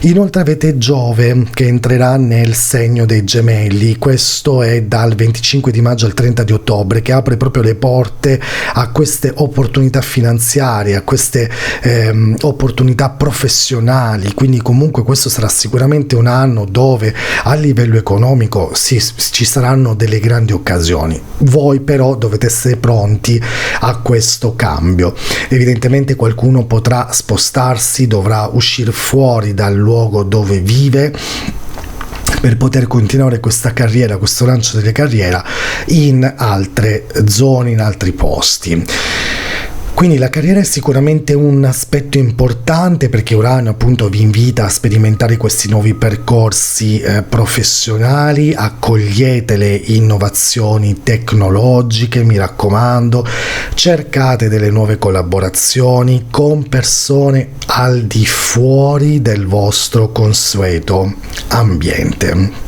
Inoltre avete Giove che entrerà nel segno dei Gemelli, questo è dal 25 di maggio al 30 di ottobre, che apre proprio le porte a queste opportunità finanziarie, a queste opportunità professionali, quindi comunque questo sarà sicuramente un anno dove a livello economico ci saranno delle grandi occasioni. Voi però dovete essere pronti a questo cambio. Evidentemente qualcuno potrà spostarsi, dovrà uscire fuori dal luogo dove vive per poter continuare questa carriera, questo lancio delle carriere in altre zone, in altri posti. Quindi la carriera è sicuramente un aspetto importante, perché Urano appunto vi invita a sperimentare questi nuovi percorsi professionali, accogliete le innovazioni tecnologiche, mi raccomando, cercate delle nuove collaborazioni con persone al di fuori del vostro consueto ambiente.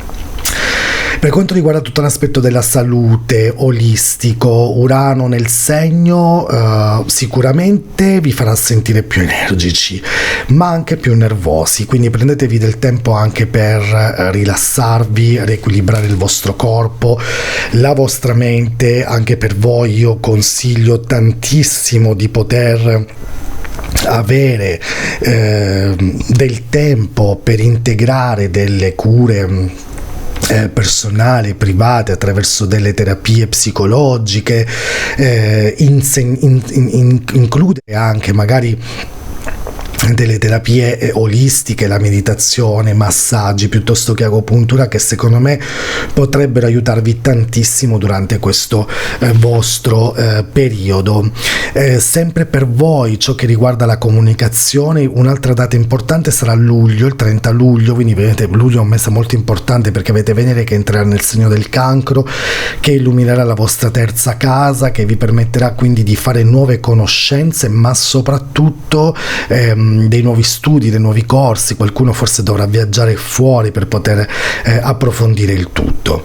Per quanto riguarda tutto l'aspetto della salute, olistico, Urano nel segno sicuramente vi farà sentire più energici, ma anche più nervosi, quindi prendetevi del tempo anche per rilassarvi, riequilibrare il vostro corpo, la vostra mente. Anche per voi io consiglio tantissimo di poter avere del tempo per integrare delle cure personali, private, attraverso delle terapie psicologiche, include anche magari delle terapie olistiche, la meditazione, massaggi piuttosto che agopuntura, che secondo me potrebbero aiutarvi tantissimo durante questo vostro periodo. Sempre per voi, ciò che riguarda la comunicazione, un'altra data importante sarà luglio, il 30 luglio, quindi vedete luglio è un mese molto importante perché avete Venere che entrerà nel segno del Cancro, che illuminerà la vostra terza casa, che vi permetterà quindi di fare nuove conoscenze, ma soprattutto dei nuovi studi, dei nuovi corsi, qualcuno forse dovrà viaggiare fuori per poter approfondire il tutto.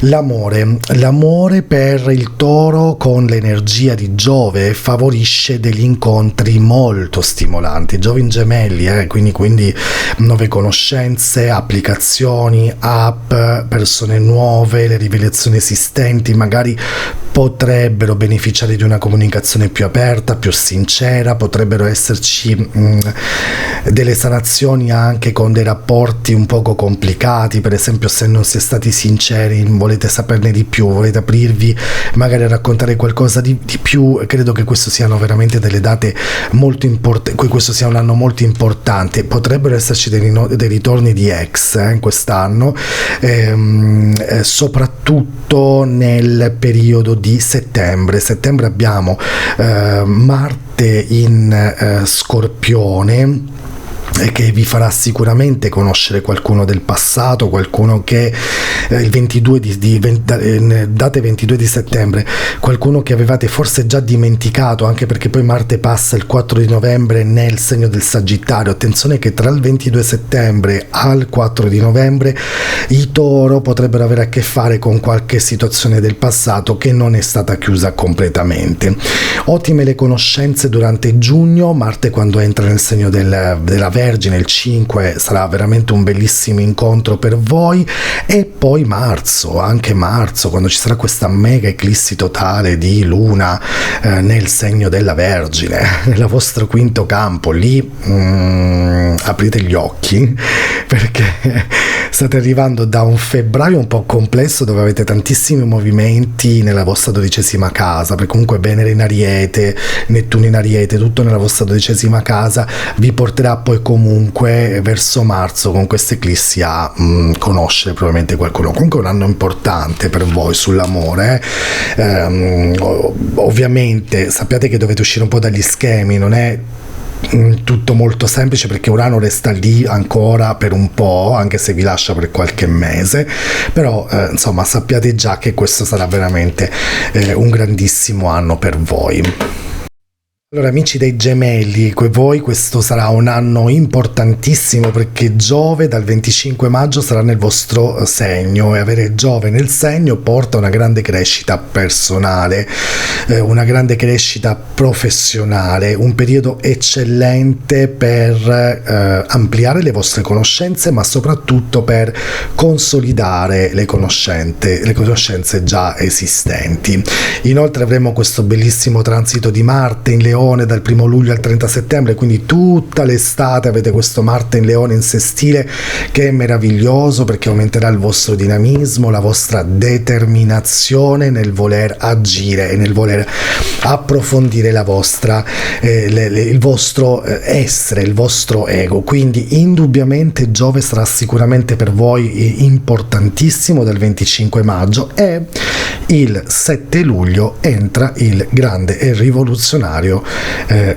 L'amore per il Toro con l'energia di Giove favorisce degli incontri molto stimolanti. Giove in gemelli, quindi nuove conoscenze, applicazioni, app, persone nuove, le rivelazioni esistenti magari potrebbero beneficiare di una comunicazione più aperta, più sincera, potrebbero esserci delle sanazioni anche con dei rapporti un poco complicati, per esempio se non si è stati sinceri, volete saperne di più, volete aprirvi magari a raccontare qualcosa di più. Credo che questo siano veramente delle date molto importanti, questo sia un anno molto importante. Potrebbero esserci dei ritorni di ex in quest'anno, soprattutto nel periodo di settembre abbiamo Marte in Scorpione, che vi farà sicuramente conoscere qualcuno del passato, qualcuno che il 22 date 22 di settembre, qualcuno che avevate forse già dimenticato, anche perché poi Marte passa il 4 di novembre nel segno del Sagittario. Attenzione che tra il 22 settembre al 4 di novembre i Toro potrebbero avere a che fare con qualche situazione del passato che non è stata chiusa completamente. Ottime le conoscenze durante giugno. Marte, quando entra nel segno della Vergine, il 5, sarà veramente un bellissimo incontro per voi. E poi anche marzo, quando ci sarà questa mega eclissi totale di Luna nel segno della Vergine, nel vostro quinto campo, lì aprite gli occhi, perché state arrivando da un febbraio un po' complesso, dove avete tantissimi movimenti nella vostra 12ª casa, perché comunque Venere in Ariete, Nettuno in Ariete, tutto nella vostra 12ª casa vi porterà poi comunque verso marzo con questa eclissi a conoscere probabilmente qualcuno. Comunque è un anno importante per voi sull'amore, ovviamente sappiate che dovete uscire un po' dagli schemi, non è tutto molto semplice, perché Urano resta lì ancora per un po', anche se vi lascia per qualche mese, però insomma sappiate già che questo sarà veramente un grandissimo anno per voi. Allora, amici dei Gemelli, voi questo sarà un anno importantissimo, perché Giove dal 25 maggio sarà nel vostro segno, e avere Giove nel segno porta una grande crescita personale, una grande crescita professionale, un periodo eccellente per ampliare le vostre conoscenze, ma soprattutto per consolidare le conoscenze già esistenti. Inoltre avremo questo bellissimo transito di Marte in Leone dal 1 luglio al 30 settembre, quindi tutta l'estate avete questo Marte in Leone in sestile, che è meraviglioso, perché aumenterà il vostro dinamismo, la vostra determinazione nel voler agire e nel voler approfondire la vostra il vostro essere, il vostro ego. Quindi indubbiamente Giove sarà sicuramente per voi importantissimo dal 25 maggio, e il 7 luglio entra il grande e rivoluzionario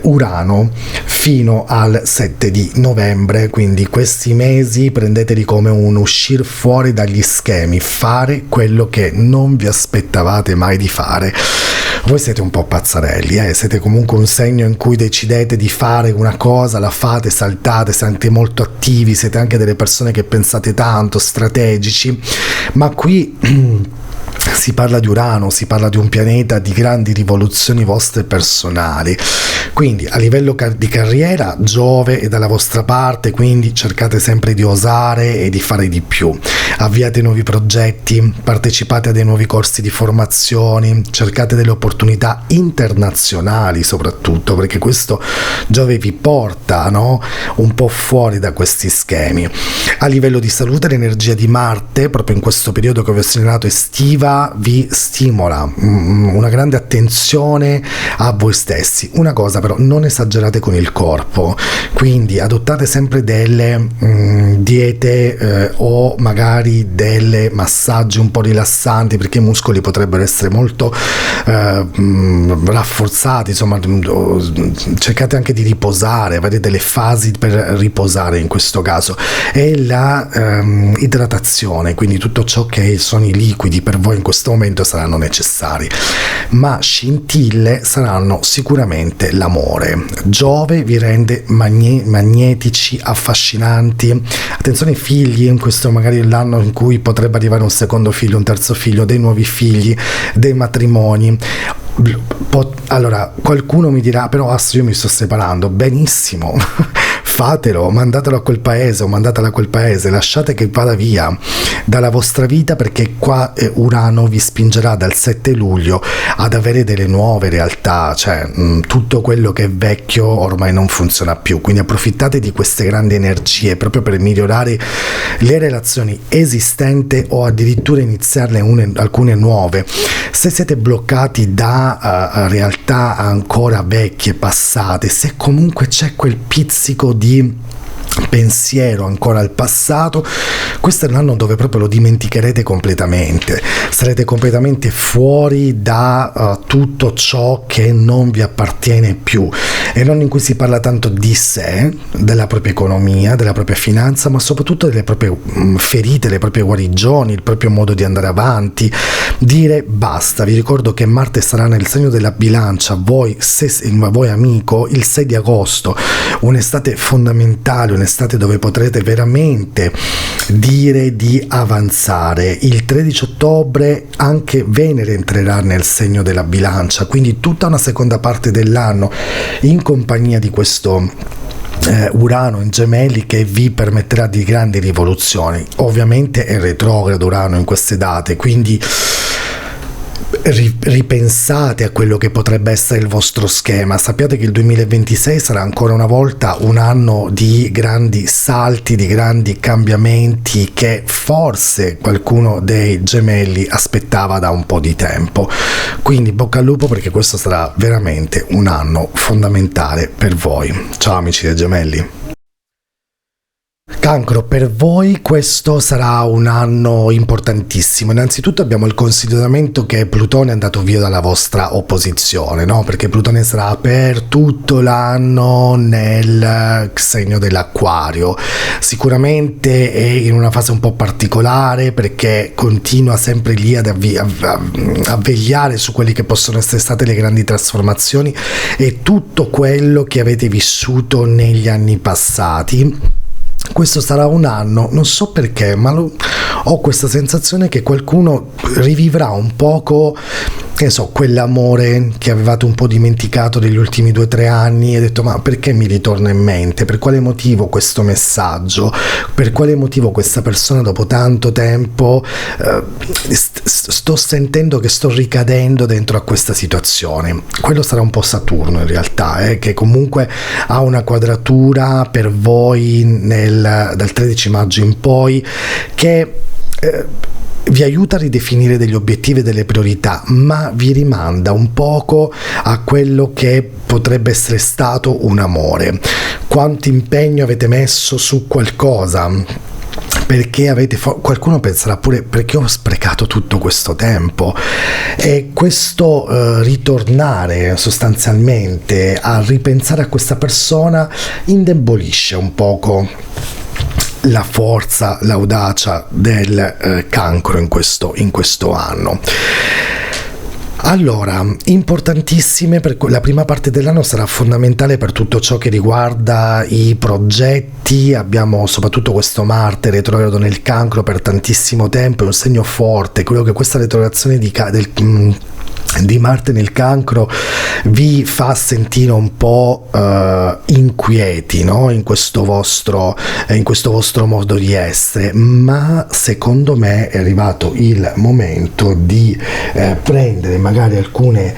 Urano fino al 7 di novembre. Quindi questi mesi prendeteli come un uscire fuori dagli schemi, fare quello che non vi aspettavate mai di fare. Voi siete un po' pazzarelli, siete comunque un segno in cui decidete di fare una cosa, la fate, saltate, siete molto attivi, siete anche delle persone che pensate tanto, strategici, ma qui si parla di Urano, si parla di un pianeta di grandi rivoluzioni vostre personali. Quindi a livello di carriera Giove è dalla vostra parte, quindi cercate sempre di osare e di fare di più. Avviate nuovi progetti, partecipate a dei nuovi corsi di formazioni, cercate delle opportunità internazionali soprattutto, perché questo Giove vi porta, no? Un po' fuori da questi schemi. A livello di salute l'energia di Marte, proprio in questo periodo che vi ho segnalato estiva, vi stimola una grande attenzione a voi stessi. Una cosa però, non esagerate con il corpo, quindi adottate sempre delle diete o magari delle massaggi un po' rilassanti, perché i muscoli potrebbero essere molto rafforzati, insomma cercate anche di riposare, avete delle fasi per riposare in questo caso, e la idratazione, quindi tutto ciò che sono i liquidi per voi in questo questo momento saranno necessari, ma scintille saranno sicuramente l'amore. Giove vi rende magnetici, affascinanti. Attenzione ai figli, in questo magari è l'anno in cui potrebbe arrivare un secondo figlio, un terzo figlio, dei nuovi figli, dei matrimoni. Allora, qualcuno mi dirà, però io mi sto separando. Benissimo, fatelo, mandatelo a quel paese o mandatela a quel paese, lasciate che vada via dalla vostra vita, perché qua Urano vi spingerà dal 7 luglio ad avere delle nuove realtà, cioè tutto quello che è vecchio ormai non funziona più, quindi approfittate di queste grandi energie proprio per migliorare le relazioni esistenti o addirittura iniziarne alcune nuove. Se siete bloccati da realtà ancora vecchie, passate, se comunque c'è quel pizzico di pensiero ancora al passato, questo è l'anno dove proprio lo dimenticherete completamente, sarete completamente fuori da tutto ciò che non vi appartiene più. È l'anno in cui si parla tanto di sé, della propria economia, della propria finanza, ma soprattutto delle proprie ferite, le proprie guarigioni, il proprio modo di andare avanti, dire basta. Vi ricordo che Marte sarà nel segno della Bilancia, voi amico, il 6 di agosto, un'estate fondamentale, un'estate dove potrete veramente dire di avanzare. Il 13 ottobre anche Venere entrerà nel segno della Bilancia, quindi tutta una seconda parte dell'anno in compagnia di questo Urano in Gemelli che vi permetterà di grandi rivoluzioni. Ovviamente è retrogrado Urano in queste date, quindi ripensate a quello che potrebbe essere il vostro schema. Sappiate che il 2026 sarà ancora una volta un anno di grandi salti, di grandi cambiamenti che forse qualcuno dei gemelli aspettava da un po' di tempo. Quindi bocca al lupo, perché questo sarà veramente un anno fondamentale per voi. Ciao amici dei gemelli. Cancro, per voi questo sarà un anno importantissimo. Innanzitutto abbiamo il consolidamento che Plutone è andato via dalla vostra opposizione, no? Perché Plutone sarà per tutto l'anno nel segno dell'Acquario. Sicuramente è in una fase un po' particolare, perché continua sempre lì a vegliare su quelli che possono essere state le grandi trasformazioni e tutto quello che avete vissuto negli anni passati. Questo sarà un anno, non so perché, ma ho questa sensazione che qualcuno rivivrà un poco, che so, quell'amore che avevate un po' dimenticato negli ultimi 2 o 3 anni e detto ma perché mi ritorna in mente, per quale motivo questo messaggio, per quale motivo questa persona dopo tanto tempo sto sentendo che sto ricadendo dentro a questa situazione. Quello sarà un po' Saturno in realtà, che comunque ha una quadratura per voi dal 13 maggio in poi che vi aiuta a ridefinire degli obiettivi e delle priorità, ma vi rimanda un poco a quello che potrebbe essere stato un amore. Quanto impegno avete messo su qualcosa? Perché qualcuno penserà pure perché ho sprecato tutto questo tempo, e questo ritornare sostanzialmente a ripensare a questa persona indebolisce un poco la forza, l'audacia del Cancro in questo anno. Allora, importantissime, la prima parte dell'anno sarà fondamentale per tutto ciò che riguarda i progetti. Abbiamo soprattutto questo Marte retrogrado nel Cancro per tantissimo tempo, è un segno forte, quello che questa retrogradazione di Marte nel Cancro vi fa sentire un po' inquieti, no? in questo vostro modo di essere, ma secondo me è arrivato il momento di prendere magari alcune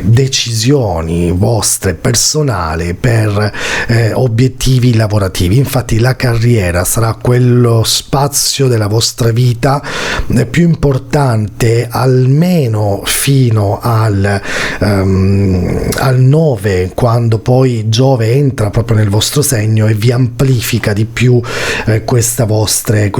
decisioni vostre personali per obiettivi lavorativi. Infatti la carriera sarà quello spazio della vostra vita più importante, almeno fino al 9, quando poi Giove entra proprio nel vostro segno e vi amplifica di più queste vostre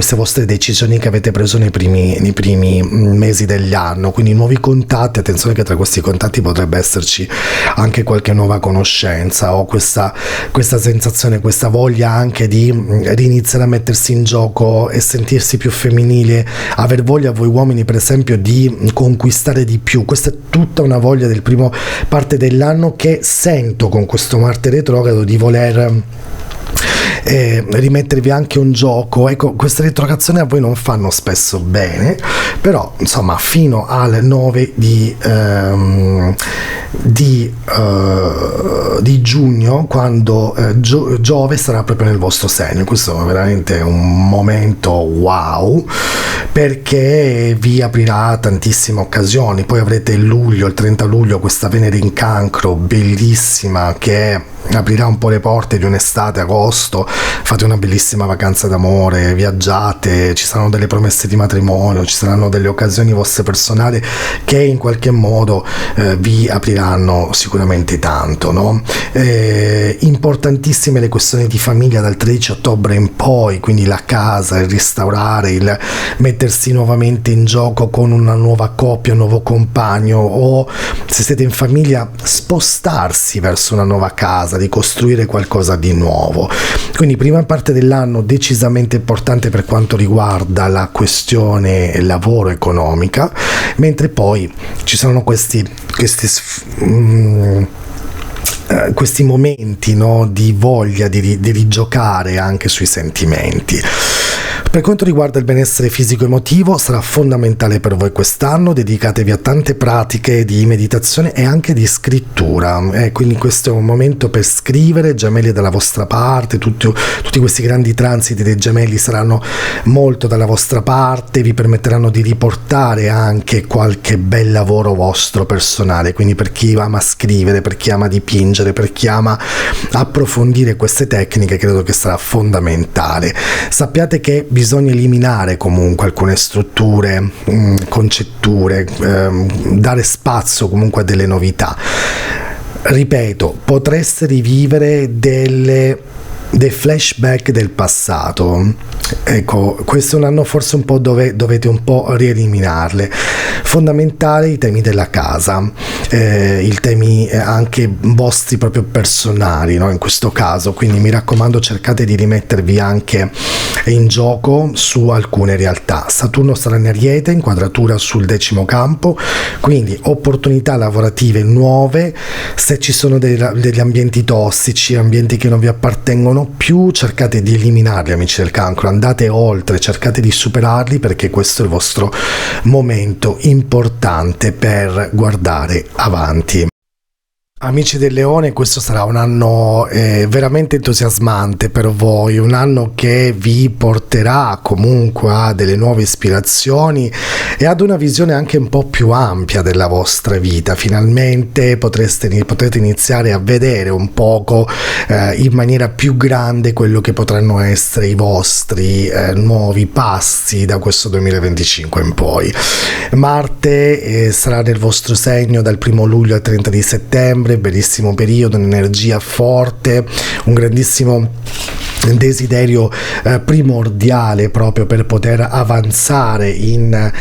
decisioni che avete preso nei primi mesi degli anni. Quindi nuovi contatti, attenzione che tra questi contatti potrebbe esserci anche qualche nuova conoscenza, o questa sensazione, questa voglia anche di iniziare a mettersi in gioco e sentirsi più femminile, aver voglia voi uomini per esempio di conquistare di più. Questa è tutta una voglia del primo parte dell'anno che sento con questo Marte retrogrado di voler rimettervi anche un gioco. Ecco, queste retrogradazioni a voi non fanno spesso bene, però insomma fino al 9 di giugno, quando Giove sarà proprio nel vostro segno. Questo è veramente un momento wow, perché vi aprirà tantissime occasioni. Poi avrete il 30 luglio questa Venere in Cancro bellissima, che aprirà un po' le porte di un'estate, agosto. Fate una bellissima vacanza d'amore, viaggiate, ci saranno delle promesse di matrimonio, ci saranno delle occasioni vostre personali che in qualche modo vi apriranno sicuramente tanto, no? Importantissime le questioni di famiglia dal 13 ottobre in poi, quindi la casa, il restaurare, il mettersi nuovamente in gioco con una nuova coppia, un nuovo compagno, o se siete in famiglia spostarsi verso una nuova casa, di costruire qualcosa di nuovo. Quindi prima parte dell'anno decisamente importante per quanto riguarda la questione lavoro economica, mentre poi ci sono questi momenti, no, di voglia di rigiocare anche sui sentimenti. Per quanto riguarda il benessere fisico-emotivo, sarà fondamentale per voi quest'anno. Dedicatevi a tante pratiche di meditazione e anche di scrittura, quindi questo è un momento per scrivere. Gemelli dalla vostra parte, tutti questi grandi transiti dei gemelli saranno molto dalla vostra parte, vi permetteranno di riportare anche qualche bel lavoro vostro personale. Quindi per chi ama scrivere, per chi ama dipingere, per chi ama approfondire queste tecniche, credo che sarà fondamentale. Sappiate che bisogna eliminare comunque alcune strutture, concetture, dare spazio comunque a delle novità. Ripeto, potreste rivivere dei flashback del passato. Ecco, questo è un anno forse un po' dove dovete un po' rieliminarle. Fondamentale i temi della casa, i temi anche vostri proprio personali, no? In questo caso, quindi mi raccomando, cercate di rimettervi anche in gioco su alcune realtà. Saturno sarà in Ariete, inquadratura sul 10° campo, quindi opportunità lavorative nuove. Se ci sono degli ambienti tossici, ambienti che non vi appartengono più, cercate di eliminarli, amici del Cancro. Andate oltre, cercate di superarli, perché questo è il vostro momento importante per guardare avanti. Amici del Leone, questo sarà un anno veramente entusiasmante per voi, un anno che vi porterà comunque a delle nuove ispirazioni e ad una visione anche un po' più ampia della vostra vita. Finalmente potrete iniziare a vedere un poco in maniera più grande quello che potranno essere i vostri nuovi passi da questo 2025 in poi. Marte sarà nel vostro segno dal 1 luglio al 30 di settembre, bellissimo periodo, un'energia forte, un grandissimo desiderio primordiale proprio per poter avanzare in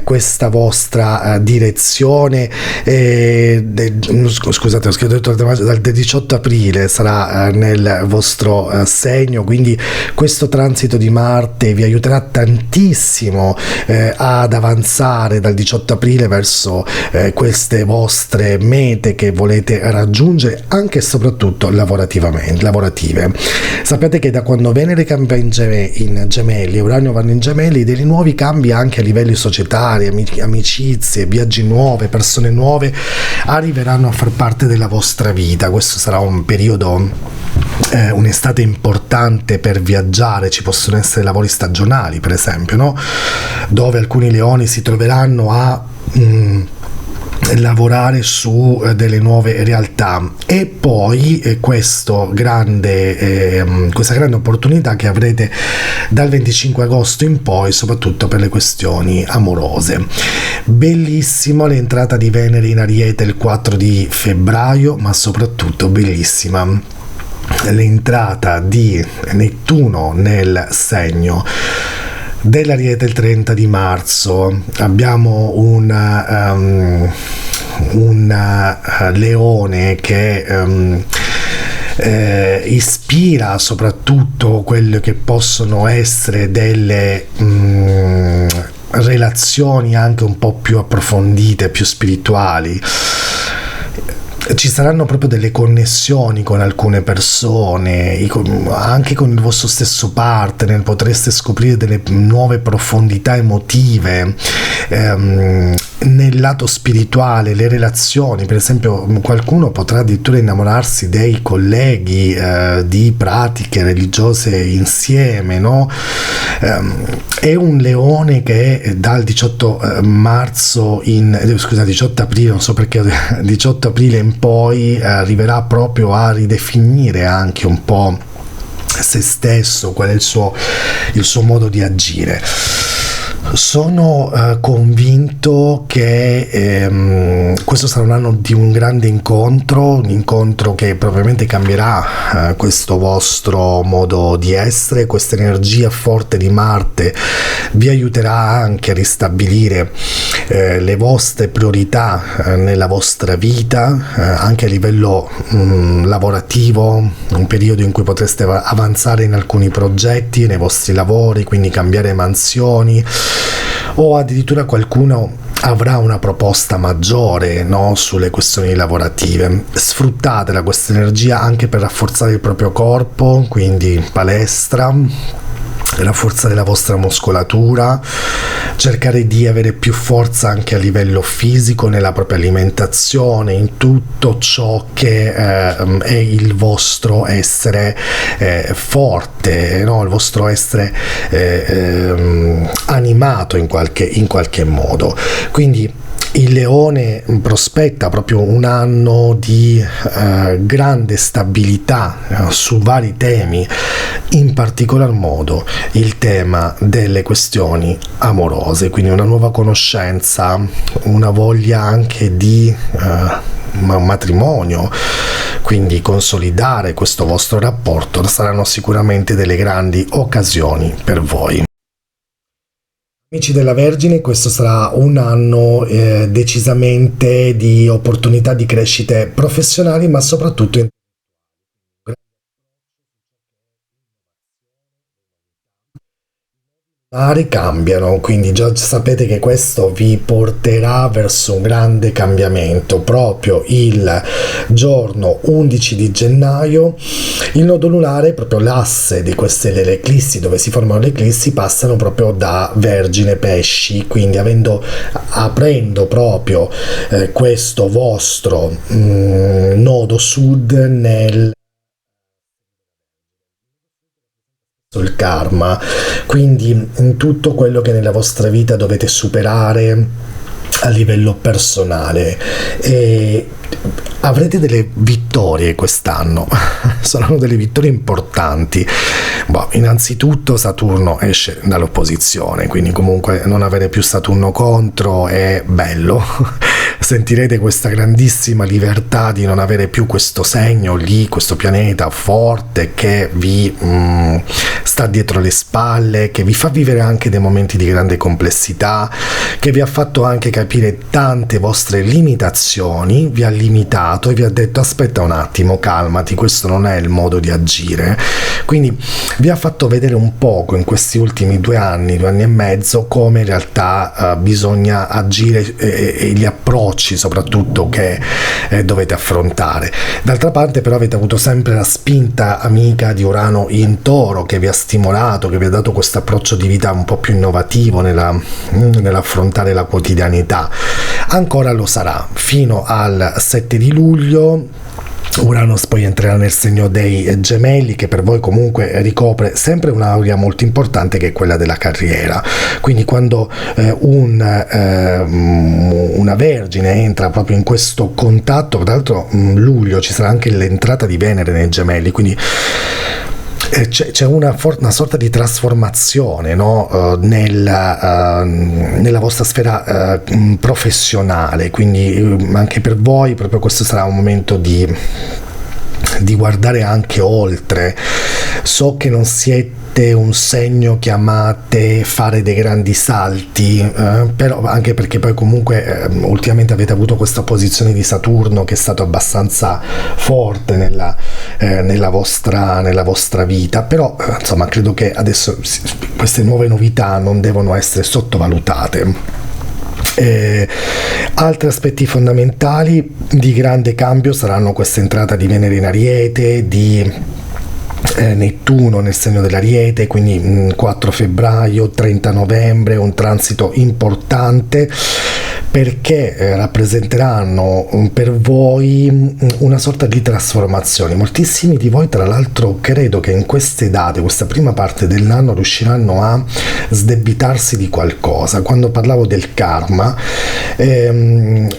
questa vostra direzione. Scusate, ho scritto dal 18 aprile sarà nel vostro segno, quindi questo transito di Marte vi aiuterà tantissimo ad avanzare dal 18 aprile verso queste vostre mete che volete raggiungere, anche e soprattutto lavorative. Sapete che da quando Venere cambia in Gemelli e Uranio vanno in Gemelli, dei nuovi cambi anche a livelli societari, amicizie, viaggi nuove, persone nuove arriveranno a far parte della vostra vita. Questo sarà un periodo, un'estate importante per viaggiare. Ci possono essere lavori stagionali, per esempio, no? Dove alcuni leoni si troveranno a lavorare su delle nuove realtà, e poi questa grande opportunità che avrete dal 25 agosto in poi, soprattutto per le questioni amorose. Bellissimo l'entrata di Venere in Ariete il 4 di febbraio, ma soprattutto bellissima l'entrata di Nettuno nel segno dell'Ariete il 30 di marzo. Abbiamo un leone che ispira soprattutto quelle che possono essere delle relazioni anche un po' più approfondite, più spirituali. Ci saranno proprio delle connessioni con alcune persone, anche con il vostro stesso partner, potreste scoprire delle nuove profondità emotive. Nel lato spirituale, le relazioni, per esempio qualcuno potrà addirittura innamorarsi dei colleghi di pratiche religiose insieme, no? È un leone che dal 18 aprile, non so perché 18 aprile in poi arriverà proprio a ridefinire anche un po' se stesso, qual è il suo modo di agire. Sono convinto che questo sarà un anno di un grande incontro, un incontro che probabilmente cambierà questo vostro modo di essere. Questa energia forte di Marte vi aiuterà anche a ristabilire le vostre priorità nella vostra vita, anche a livello lavorativo, un periodo in cui potreste avanzare in alcuni progetti, nei vostri lavori, quindi cambiare mansioni, o addirittura qualcuno avrà una proposta maggiore, no, sulle questioni lavorative. Sfruttatela questa energia anche per rafforzare il proprio corpo, quindi palestra, rafforzare la vostra muscolatura, cercare di avere più forza anche a livello fisico nella propria alimentazione, in tutto ciò che è il vostro essere forte, no? Il vostro essere animato in qualche modo. Quindi il leone prospetta proprio un anno di grande stabilità su vari temi, in particolar modo il tema delle questioni amorose, quindi una nuova conoscenza, una voglia anche di matrimonio, quindi consolidare questo vostro rapporto saranno sicuramente delle grandi occasioni per voi. Amici della Vergine, questo sarà un anno decisamente di opportunità di crescite professionali, ma soprattutto cambiano, quindi già sapete che questo vi porterà verso un grande cambiamento. Proprio il giorno 11 di gennaio il nodo lunare, proprio l'asse di queste delle eclissi, dove si formano le eclissi, passano proprio da Vergine Pesci, quindi aprendo proprio questo vostro nodo sud nel il karma, quindi in tutto quello che nella vostra vita dovete superare a livello personale, e avrete delle vittorie quest'anno. Saranno delle vittorie importanti. Innanzitutto Saturno esce dall'opposizione, quindi comunque non avere più Saturno contro è bello. Sentirete questa grandissima libertà di non avere più questo segno lì, questo pianeta forte che vi sta dietro le spalle, che vi fa vivere anche dei momenti di grande complessità, che vi ha fatto anche capire tante vostre limitazioni, vi ha limitato e vi ha detto aspetta un attimo, calmati, questo non è il modo di agire. Quindi vi ha fatto vedere un poco in questi ultimi 2 anni e mezzo come in realtà bisogna agire e gli approcci soprattutto che dovete affrontare. D'altra parte però avete avuto sempre la spinta amica di Urano in Toro, che vi ha stimolato, che vi ha dato questo approccio di vita un po' più innovativo nell'affrontare la quotidianità. Ancora lo sarà fino al 7 di luglio, Uranus poi entrerà nel segno dei Gemelli, che per voi comunque ricopre sempre un'aurea molto importante, che è quella della carriera. Quindi quando una Vergine entra proprio in questo contatto, tra l'altro luglio ci sarà anche l'entrata di Venere nei Gemelli, quindi c'è una sorta di trasformazione, no? Nella vostra sfera professionale, quindi anche per voi proprio questo sarà un momento di guardare anche oltre. So che non siete un segno che amate fare dei grandi salti, però anche perché poi comunque ultimamente avete avuto questa posizione di Saturno che è stato abbastanza forte nella vostra vita, però insomma credo che adesso queste nuove novità non devono essere sottovalutate. Altri aspetti fondamentali di grande cambio saranno questa entrata di Venere in Ariete, di Nettuno nel segno dell'Ariete, quindi 4 febbraio, 30 novembre, un transito importante, perché rappresenteranno per voi una sorta di trasformazione. Moltissimi di voi, tra l'altro, credo che in queste date, questa prima parte dell'anno, riusciranno a sdebitarsi di qualcosa. Quando parlavo del karma,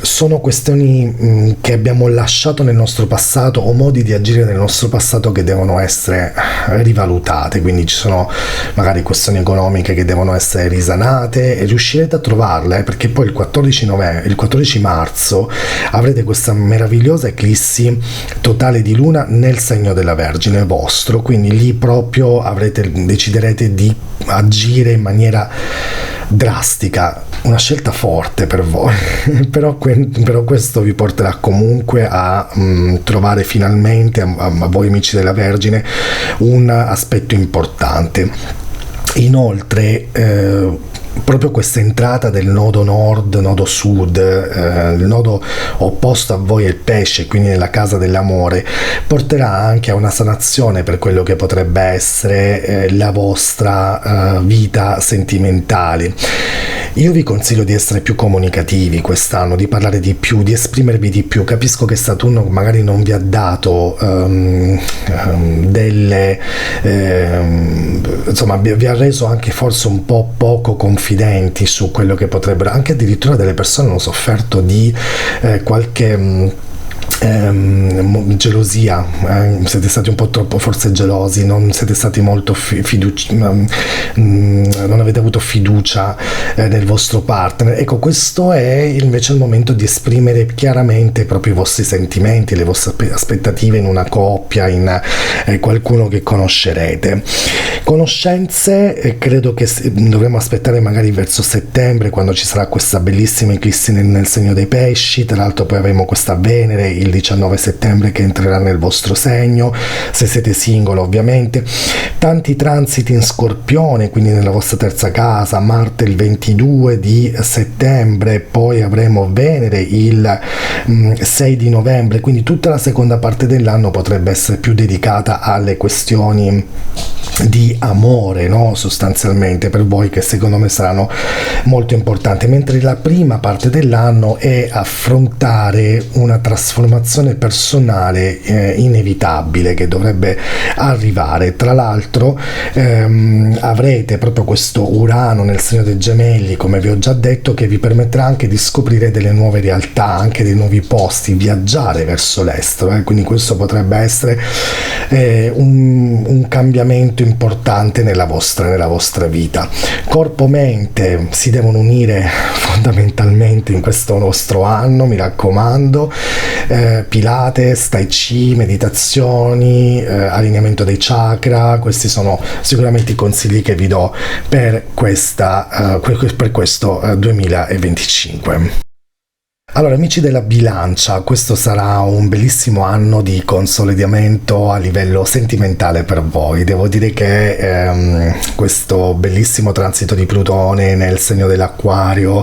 sono questioni che abbiamo lasciato nel nostro passato, o modi di agire nel nostro passato che devono essere rivalutate, quindi ci sono magari questioni economiche che devono essere risanate, e riuscirete a trovarle, perché poi il 14 marzo avrete questa meravigliosa eclissi totale di luna nel segno della Vergine vostro, quindi lì proprio deciderete di agire in maniera drastica, una scelta forte per voi, però questo vi porterà comunque a trovare finalmente a voi amici della Vergine un aspetto importante. Inoltre proprio questa entrata del nodo nord, nodo sud, il nodo opposto a voi è il pesce, quindi nella casa dell'amore, porterà anche a una sanazione per quello che potrebbe essere la vostra vita sentimentale. Io vi consiglio di essere più comunicativi quest'anno, di parlare di più, di esprimervi di più. Capisco che Saturno magari non vi ha dato insomma vi ha reso anche forse un po' poco confidenti su quello che potrebbero, anche addirittura delle persone hanno sofferto di qualche gelosia, siete stati un po' troppo forse gelosi, non siete stati molto non avete avuto fiducia nel vostro partner. Ecco, questo è invece il momento di esprimere chiaramente proprio i vostri sentimenti, le vostre aspettative in una coppia, in qualcuno che conoscerete. Conoscenze, credo che dovremo aspettare magari verso settembre, quando ci sarà questa bellissima eclissi nel segno dei pesci. Tra l'altro poi avremo questa Venere il 19 settembre che entrerà nel vostro segno, se siete single ovviamente. Tanti transiti in Scorpione, quindi nella vostra terza casa, Marte il 22 di settembre, poi avremo Venere il 6 di novembre, quindi tutta la seconda parte dell'anno potrebbe essere più dedicata alle questioni di amore, no? Sostanzialmente per voi, che secondo me saranno molto importanti, mentre la prima parte dell'anno è affrontare una trasformazione personale inevitabile che dovrebbe arrivare. Tra l'altro avrete proprio questo Urano nel segno dei Gemelli, come vi ho già detto, che vi permetterà anche di scoprire delle nuove realtà, anche dei nuovi posti, viaggiare verso l'estero, quindi questo potrebbe essere un cambiamento importante nella vostra vita. Corpo-mente si devono unire fondamentalmente in questo nostro anno, mi raccomando. Pilates, Tai Chi, meditazioni, allineamento dei chakra, questi sono sicuramente i consigli che vi do per questo 2025. Allora, amici della Bilancia, questo sarà un bellissimo anno di consolidamento a livello sentimentale per voi. Devo dire che questo bellissimo transito di Plutone nel segno dell'Acquario,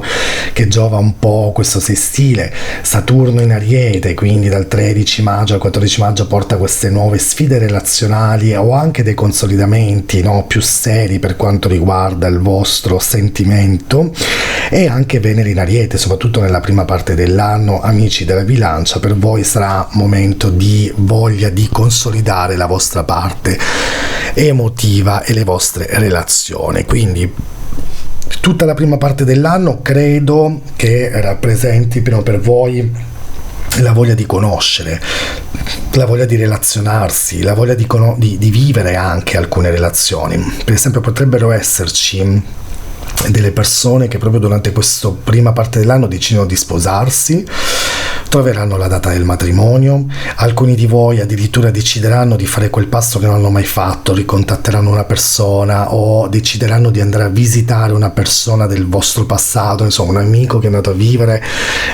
che giova un po' questo sestile, Saturno in Ariete, quindi dal 13 maggio al 14 maggio, porta queste nuove sfide relazionali o anche dei consolidamenti, no, più seri per quanto riguarda il vostro sentimento, e anche Venere in Ariete, soprattutto nella prima parte dell'anno, amici della bilancia, per voi sarà momento di voglia di consolidare la vostra parte emotiva e le vostre relazioni. Quindi tutta la prima parte dell'anno credo che rappresenti per voi la voglia di conoscere, la voglia di relazionarsi, la voglia di vivere anche alcune relazioni. Per esempio potrebbero esserci delle persone che proprio durante questa prima parte dell'anno decidono di sposarsi, troveranno la data del matrimonio, alcuni di voi addirittura decideranno di fare quel passo che non hanno mai fatto, ricontatteranno una persona o decideranno di andare a visitare una persona del vostro passato, insomma un amico che è andato a vivere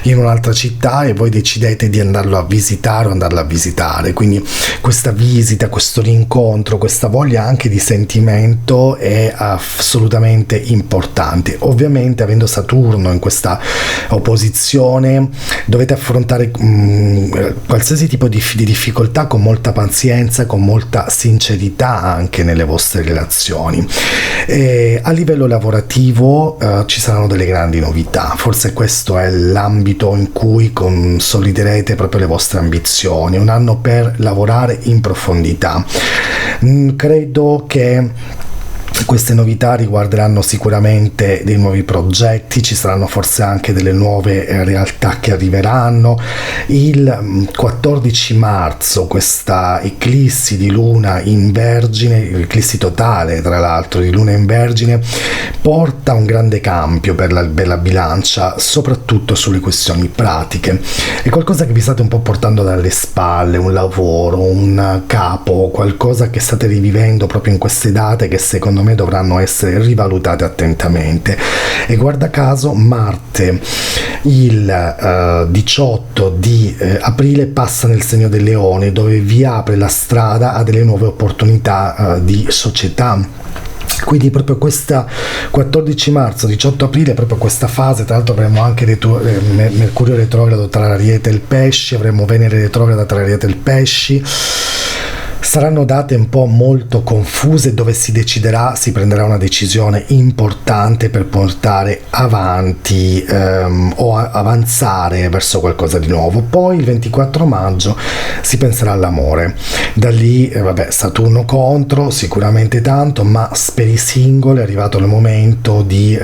in un'altra città e voi decidete di andarlo a visitare o andarla a visitare. Quindi questa visita, questo rincontro, questa voglia anche di sentimento è assolutamente importante. Ovviamente avendo Saturno in questa opposizione dovete affrontare qualsiasi tipo di difficoltà con molta pazienza, con molta sincerità anche nelle vostre relazioni. A livello lavorativo ci saranno delle grandi novità, forse questo è l'ambito in cui consoliderete proprio le vostre ambizioni, un anno per lavorare in profondità. Credo che queste novità riguarderanno sicuramente dei nuovi progetti, ci saranno forse anche delle nuove realtà che arriveranno. Il 14 marzo questa eclissi di luna in Vergine, eclissi totale tra l'altro di luna in Vergine, porta un grande cambio per la bilancia, soprattutto sulle questioni pratiche. È qualcosa che vi state un po' portando dalle spalle, un lavoro, un capo, qualcosa che state rivivendo proprio in queste date che secondo me dovranno essere rivalutate attentamente. E guarda caso Marte il 18 di aprile passa nel segno del Leone, dove vi apre la strada a delle nuove opportunità di società. Quindi proprio questa 14 marzo 18 aprile, proprio questa fase, tra l'altro avremo anche Mercurio retrogrado tra Ariete e il Pesci, avremo Venere retrograda tra Ariete e il Pesci. Saranno date un po' molto confuse dove si prenderà una decisione importante per portare avanti o avanzare verso qualcosa di nuovo. Poi il 24 maggio si penserà all'amore. Da lì, Saturno contro, sicuramente tanto, ma per i singoli è arrivato il momento di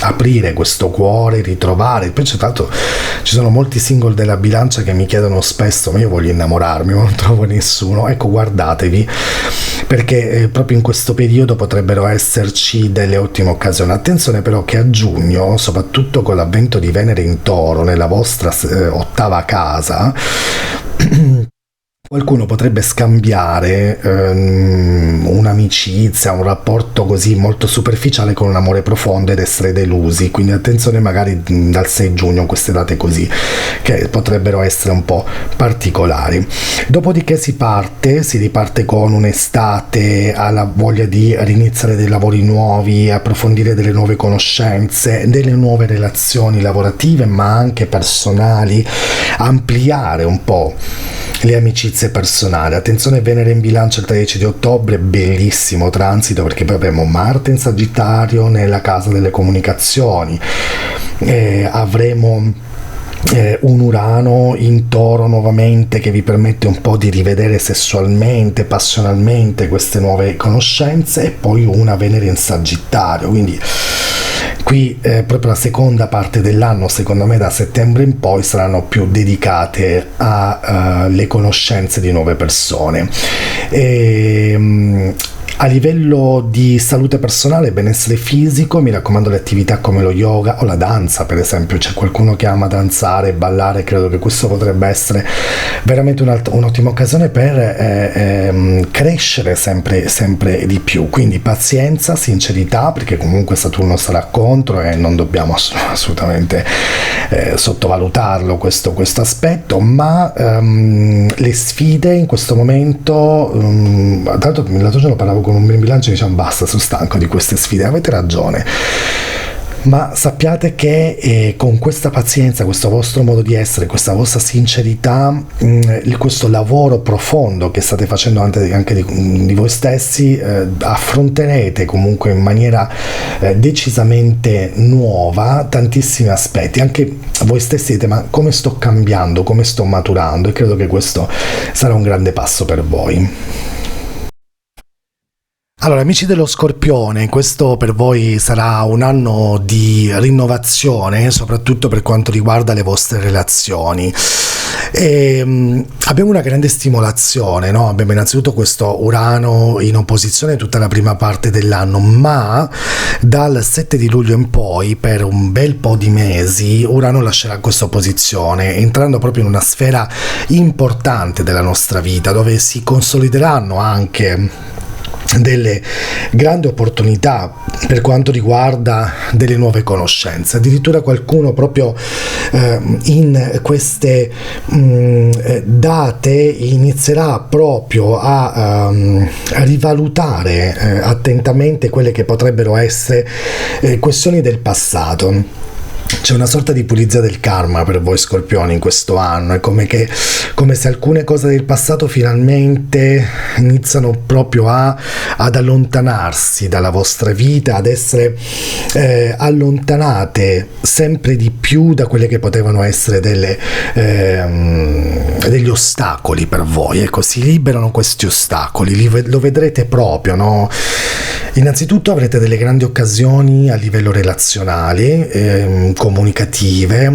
aprire questo cuore, ritrovare. Poi tra l'altro ci sono molti single della bilancia che mi chiedono spesso: ma io voglio innamorarmi ma non trovo nessuno. Ecco, guardatevi, perché proprio in questo periodo potrebbero esserci delle ottime occasioni. Attenzione però che a giugno, soprattutto con l'avvento di Venere in Toro nella vostra ottava casa, qualcuno potrebbe scambiare un'amicizia, un rapporto così molto superficiale con un amore profondo ed essere delusi. Quindi attenzione magari dal 6 giugno, queste date così, che potrebbero essere un po' particolari. Dopodiché si riparte con un'estate alla voglia di riniziare dei lavori nuovi, approfondire delle nuove conoscenze, delle nuove relazioni lavorative ma anche personali, ampliare un po' le amicizie personali. Attenzione, Venere in Bilancia il 13 di ottobre, bellissimo transito, perché poi avremo Marte in Sagittario nella casa delle comunicazioni, avremo un Urano in Toro nuovamente che vi permette un po' di rivedere sessualmente, passionalmente queste nuove conoscenze, e poi una Venere in Sagittario. Quindi qui proprio la seconda parte dell'anno, secondo me da settembre in poi, saranno più dedicate alle conoscenze di nuove persone. A livello di salute personale e benessere fisico, mi raccomando le attività come lo yoga o la danza, per esempio. C'è qualcuno che ama danzare e ballare, credo che questo potrebbe essere veramente un'ottima occasione per crescere sempre di più. Quindi pazienza, sincerità, perché comunque Saturno sarà contro e non dobbiamo assolutamente sottovalutarlo questo aspetto, ma le sfide in questo momento, tanto l'altro giorno parlavo con un bilancio e diciamo basta, sono stanco di queste sfide. Avete ragione, ma sappiate che con questa pazienza, questo vostro modo di essere, questa vostra sincerità, questo lavoro profondo che state facendo anche di voi stessi, affronterete comunque in maniera decisamente nuova tantissimi aspetti, anche voi stessi dite: ma come sto cambiando, come sto maturando? E credo che questo sarà un grande passo per voi. Allora, amici dello Scorpione, questo per voi sarà un anno di rinnovazione, soprattutto per quanto riguarda le vostre relazioni. Abbiamo una grande stimolazione, no? Abbiamo innanzitutto questo Urano in opposizione tutta la prima parte dell'anno, ma dal 7 di luglio in poi, per un bel po' di mesi, Urano lascerà questa opposizione, entrando proprio in una sfera importante della nostra vita, dove si consolideranno anche delle grandi opportunità per quanto riguarda delle nuove conoscenze. Addirittura qualcuno proprio in queste date inizierà proprio a rivalutare attentamente quelle che potrebbero essere questioni del passato. C'è una sorta di pulizia del karma per voi Scorpioni in questo anno, è come se alcune cose del passato finalmente iniziano proprio ad allontanarsi dalla vostra vita, ad essere allontanate sempre di più da quelle che potevano essere degli ostacoli per voi. Ecco, si liberano questi ostacoli, lo vedrete proprio, no? Innanzitutto avrete delle grandi occasioni a livello relazionale, comunicative,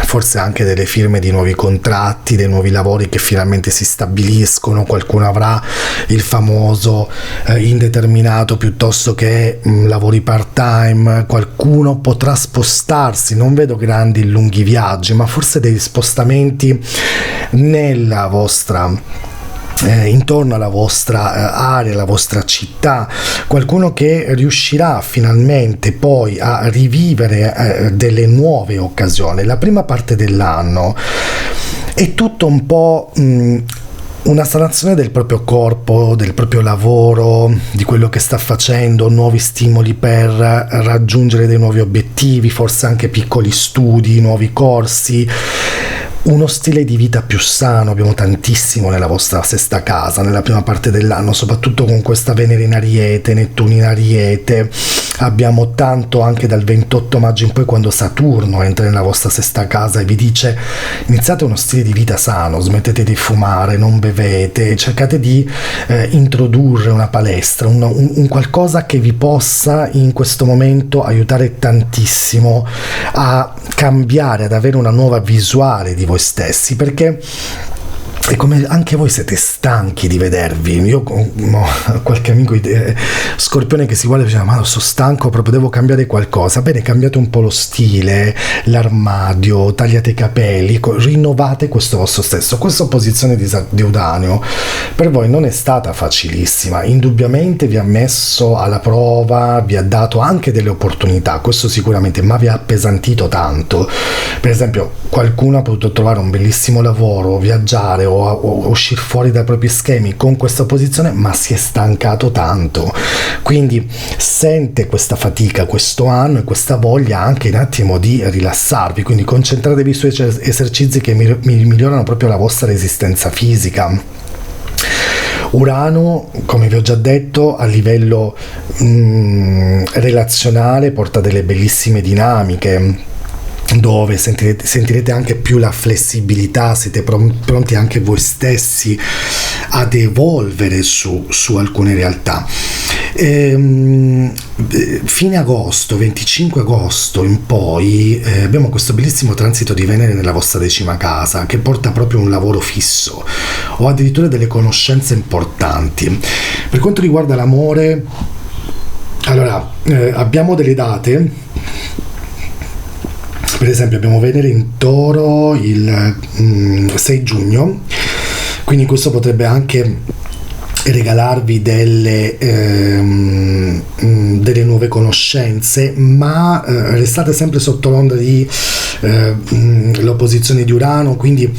forse anche delle firme di nuovi contratti, dei nuovi lavori che finalmente si stabiliscono. Qualcuno avrà il famoso indeterminato piuttosto che lavori part-time, qualcuno potrà spostarsi, non vedo grandi lunghi viaggi, ma forse degli spostamenti nella vostra intorno alla vostra area, alla vostra città, qualcuno che riuscirà finalmente poi a rivivere delle nuove occasioni. La prima parte dell'anno è tutto un po' una sanazione del proprio corpo, del proprio lavoro, di quello che sta facendo, nuovi stimoli per raggiungere dei nuovi obiettivi, forse anche piccoli studi, nuovi corsi. Uno stile di vita più sano, abbiamo tantissimo nella vostra sesta casa, nella prima parte dell'anno, soprattutto con questa Venere in Ariete, Nettuno in Ariete. Abbiamo tanto anche dal 28 maggio in poi, quando Saturno entra nella vostra sesta casa e vi dice: iniziate uno stile di vita sano, smettete di fumare, non bevete, cercate di introdurre una palestra, un qualcosa che vi possa in questo momento aiutare tantissimo a cambiare, ad avere una nuova visuale di voi stessi, perché è come anche voi siete stanchi di vedervi. Io ho qualche amico Scorpione che si guarda e dice: ma sono stanco, proprio devo cambiare qualcosa. Bene, cambiate un po' lo stile, l'armadio, tagliate i capelli, rinnovate questo vostro stesso. Questa opposizione di Uranio per voi non è stata facilissima, indubbiamente vi ha messo alla prova, vi ha dato anche delle opportunità, questo sicuramente, ma vi ha appesantito tanto. Per esempio, qualcuno ha potuto trovare un bellissimo lavoro, viaggiare o uscire fuori dai propri schemi con questa posizione, ma si è stancato tanto, quindi sente questa fatica questo anno e questa voglia anche un attimo di rilassarvi, quindi concentratevi su esercizi che migliorano proprio la vostra resistenza fisica. Urano, come vi ho già detto, a livello relazionale porta delle bellissime dinamiche, dove sentirete anche più la flessibilità, siete pronti anche voi stessi ad evolvere su alcune realtà. Fine agosto, 25 agosto in poi, abbiamo questo bellissimo transito di Venere nella vostra 10ª casa, che porta proprio un lavoro fisso o addirittura delle conoscenze importanti. Per quanto riguarda l'amore, allora abbiamo delle date. Per esempio abbiamo Venere in Toro il 6 giugno, quindi questo potrebbe anche regalarvi delle nuove conoscenze, ma restate sempre sotto l'onda di l'opposizione di Urano, quindi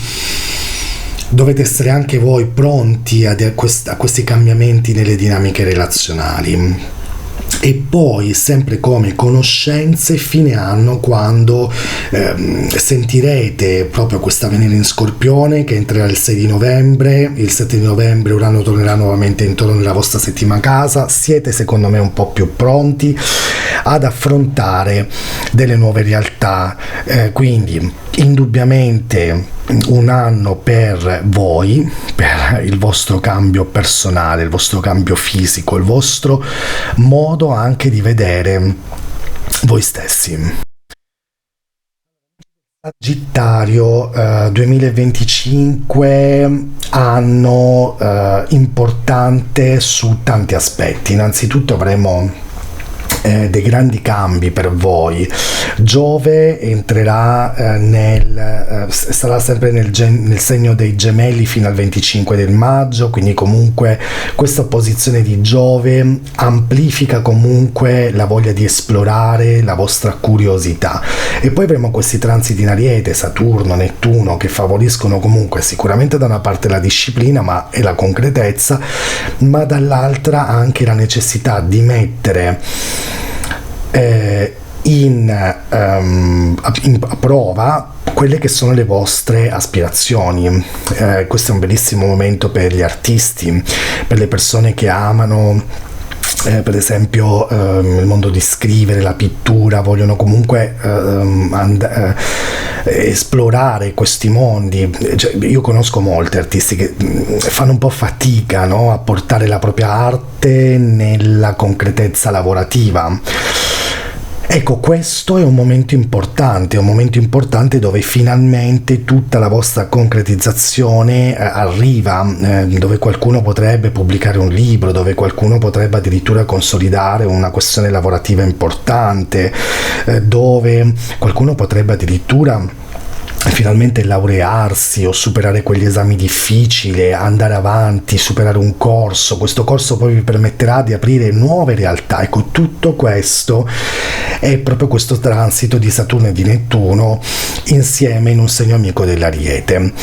dovete essere anche voi pronti a questi cambiamenti nelle dinamiche relazionali. E poi sempre come conoscenze fine anno, quando sentirete proprio questa Venere in Scorpione che entrerà il 6 di novembre, il 7 di novembre Urano tornerà nuovamente intorno nella vostra 7ª casa, siete secondo me un po' più pronti ad affrontare delle nuove realtà, quindi indubbiamente un anno per voi, per il vostro cambio personale, il vostro cambio fisico, il vostro modo anche di vedere voi stessi. Sagittario 2025, anno importante su tanti aspetti. Innanzitutto avremo dei grandi cambi per voi. Giove entrerà sarà sempre nel segno dei Gemelli fino al 25 del maggio, quindi comunque questa opposizione di Giove amplifica comunque la voglia di esplorare, la vostra curiosità. E poi avremo questi transiti in Ariete, Saturno, Nettuno, che favoriscono comunque sicuramente da una parte la disciplina e la concretezza, ma dall'altra anche la necessità di mettere a prova quelle che sono le vostre aspirazioni. Questo è un bellissimo momento per gli artisti, per le persone che amano per esempio il mondo di scrivere, la pittura, vogliono comunque esplorare questi mondi. Io conosco molti artisti che fanno un po' fatica, no, a portare la propria arte nella concretezza lavorativa. Ecco, questo è un momento importante dove finalmente tutta la vostra concretizzazione arriva, dove qualcuno potrebbe pubblicare un libro, dove qualcuno potrebbe addirittura consolidare una questione lavorativa importante, dove qualcuno potrebbe addirittura finalmente laurearsi o superare quegli esami difficili, andare avanti, superare un corso. Questo corso poi vi permetterà di aprire nuove realtà. Ecco, tutto questo è proprio questo transito di Saturno e di Nettuno insieme in un segno amico dell'Ariete.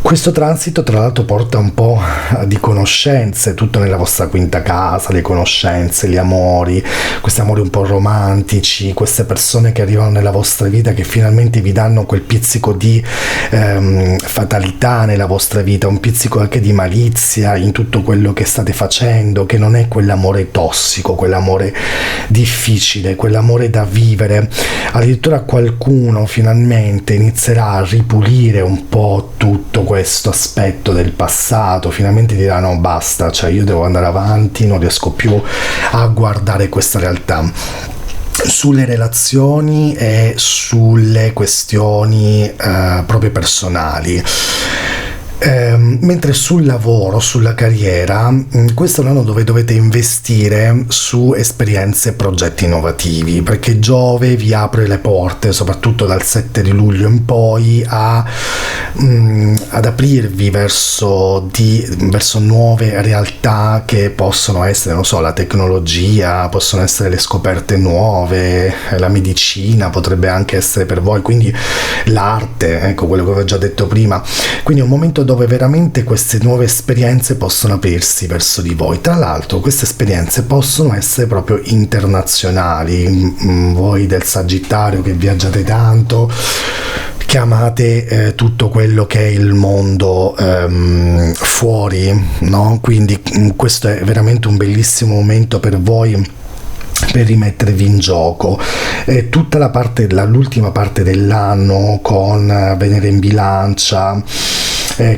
Questo transito tra l'altro porta un po' di conoscenze, tutto nella vostra quinta casa, le conoscenze, gli amori, questi amori un po' romantici, queste persone che arrivano nella vostra vita che finalmente vi danno quel pizzico di fatalità nella vostra vita, un pizzico anche di malizia in tutto quello che state facendo, che non è quell'amore tossico, quell'amore difficile, quell'amore da vivere. Addirittura qualcuno finalmente inizierà a ripulire un po' tutto questo aspetto del passato, finalmente dirà no, basta, cioè io devo andare avanti, non riesco più a guardare questa realtà. Sulle relazioni e sulle questioni proprio personali. Mentre sul lavoro, sulla carriera, questo è un anno dove dovete investire su esperienze e progetti innovativi, perché Giove vi apre le porte, soprattutto dal 7 di luglio in poi, ad aprirvi verso nuove realtà che possono essere, non so, la tecnologia, possono essere le scoperte nuove, la medicina potrebbe anche essere per voi, quindi l'arte, ecco quello che avevo già detto prima. Quindi è un momento dove veramente queste nuove esperienze possono aprirsi verso di voi. Tra l'altro queste esperienze possono essere proprio internazionali. Voi del Sagittario che viaggiate tanto, che amate tutto quello che è il mondo fuori, no? Quindi questo è veramente un bellissimo momento per voi per rimettervi in gioco. Tutta l'ultima parte dell'anno con Venere in bilancia,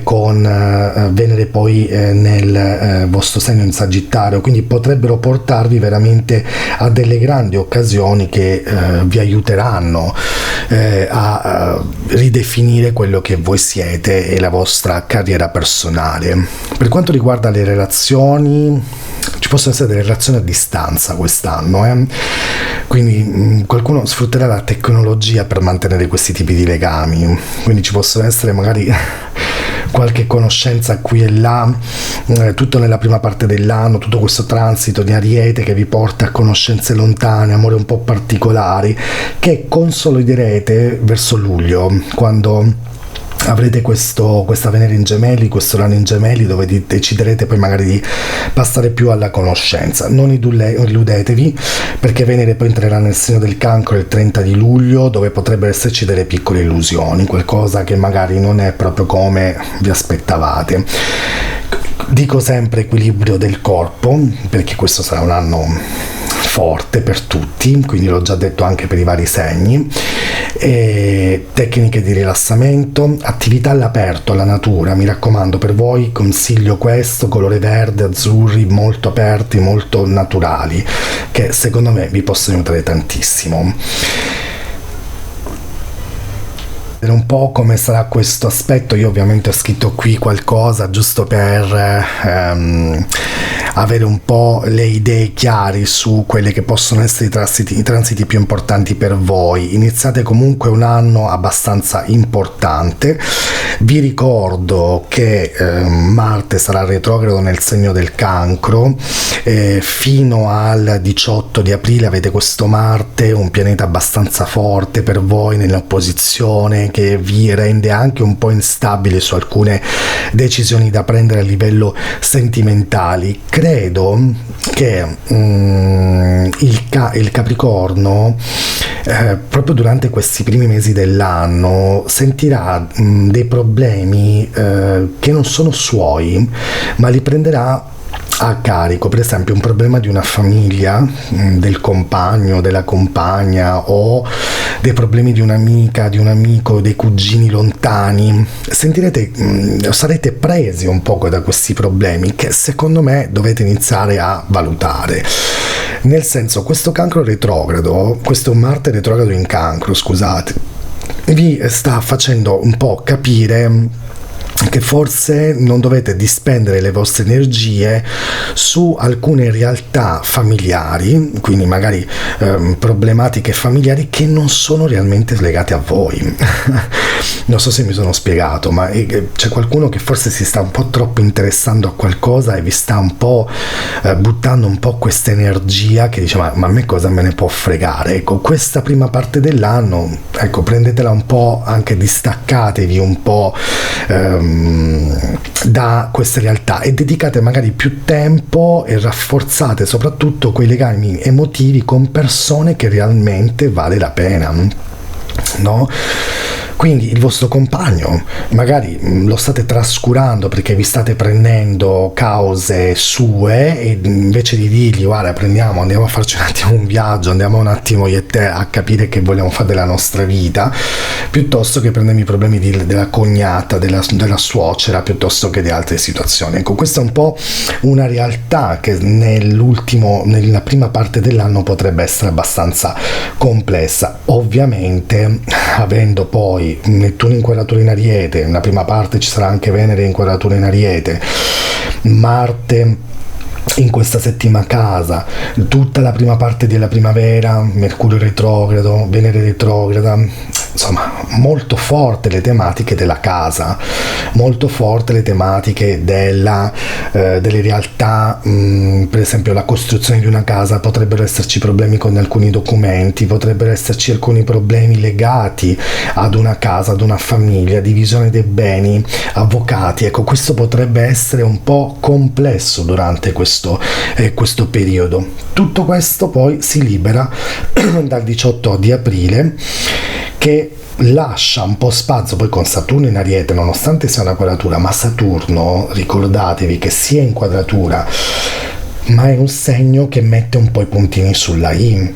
con Venere poi nel vostro segno in Sagittario, quindi potrebbero portarvi veramente a delle grandi occasioni che vi aiuteranno a ridefinire quello che voi siete e la vostra carriera personale. Per quanto riguarda le relazioni, ci possono essere delle relazioni a distanza quest'anno, quindi qualcuno sfrutterà la tecnologia per mantenere questi tipi di legami, quindi ci possono essere magari qualche conoscenza qui e là, tutto nella prima parte dell'anno, tutto questo transito di Ariete che vi porta a conoscenze lontane, amore un po' particolari, che consoliderete verso luglio, quando avrete questa Venere in Gemelli, questo Urano in Gemelli, dove deciderete poi magari di passare più alla conoscenza. Non illudetevi, perché Venere poi entrerà nel segno del Cancro il 30 di luglio, dove potrebbero esserci delle piccole illusioni, qualcosa che magari non è proprio come vi aspettavate. Dico sempre equilibrio del corpo, perché questo sarà un anno forte per tutti, quindi l'ho già detto anche per i vari segni. E tecniche di rilassamento, attività all'aperto, alla natura, mi raccomando, per voi consiglio questo, colore verde, azzurri, molto aperti, molto naturali, che secondo me vi possono aiutare tantissimo. Un po' come sarà questo aspetto. Io ovviamente ho scritto qui qualcosa giusto per avere un po' le idee chiare su quelle che possono essere i transiti più importanti per voi. Iniziate comunque un anno abbastanza importante. Vi ricordo che Marte sarà retrogrado nel segno del Cancro, fino al 18 di aprile avete questo Marte, un pianeta abbastanza forte per voi nell'opposizione, che vi rende anche un po' instabili su alcune decisioni da prendere a livello sentimentali. Credo che il Capricorno proprio durante questi primi mesi dell'anno sentirà dei problemi che non sono suoi, ma li prenderà a carico. Per esempio un problema di una famiglia, del compagno, della compagna, o dei problemi di un'amica, di un amico, dei cugini lontani. Sarete presi un poco da questi problemi che secondo me dovete iniziare a valutare. Nel senso, questo Cancro retrogrado, questo Marte retrogrado in Cancro, scusate, vi sta facendo un po' capire che forse non dovete dispendere le vostre energie su alcune realtà familiari, quindi magari problematiche familiari che non sono realmente legate a voi. Non so se mi sono spiegato, ma c'è qualcuno che forse si sta un po' troppo interessando a qualcosa e vi sta un po' buttando un po' questa energia che dice ma a me cosa me ne può fregare. Ecco, questa prima parte dell'anno, ecco, prendetela un po', anche distaccatevi un po' da queste realtà e dedicate magari più tempo e rafforzate soprattutto quei legami emotivi con persone che realmente vale la pena, no? Quindi il vostro compagno magari lo state trascurando perché vi state prendendo cause sue, e invece di dirgli guarda andiamo a farci un attimo un viaggio, andiamo un attimo io e te a capire che vogliamo fare della nostra vita, piuttosto che prendermi i problemi della cognata, della suocera, piuttosto che di altre situazioni. Ecco, questa è un po' una realtà che nella prima parte dell'anno potrebbe essere abbastanza complessa. Ovviamente avendo poi Nettuno in quadratura in Ariete, nella prima parte ci sarà anche Venere in quadratura in Ariete, Marte in questa settima casa, tutta la prima parte della primavera, Mercurio retrogrado, Venere retrograda, insomma molto forte le tematiche della casa, molto forte le tematiche delle realtà, per esempio la costruzione di una casa, potrebbero esserci problemi con alcuni documenti, potrebbero esserci alcuni problemi legati ad una casa, ad una famiglia, divisione dei beni, avvocati. Ecco, questo potrebbe essere un po' complesso durante questo periodo. Tutto questo poi si libera dal 18 di aprile, che lascia un po' spazio poi con Saturno in Ariete, nonostante sia una quadratura, ma Saturno, ricordatevi che sia in quadratura, ma è un segno che mette un po' i puntini sulla I.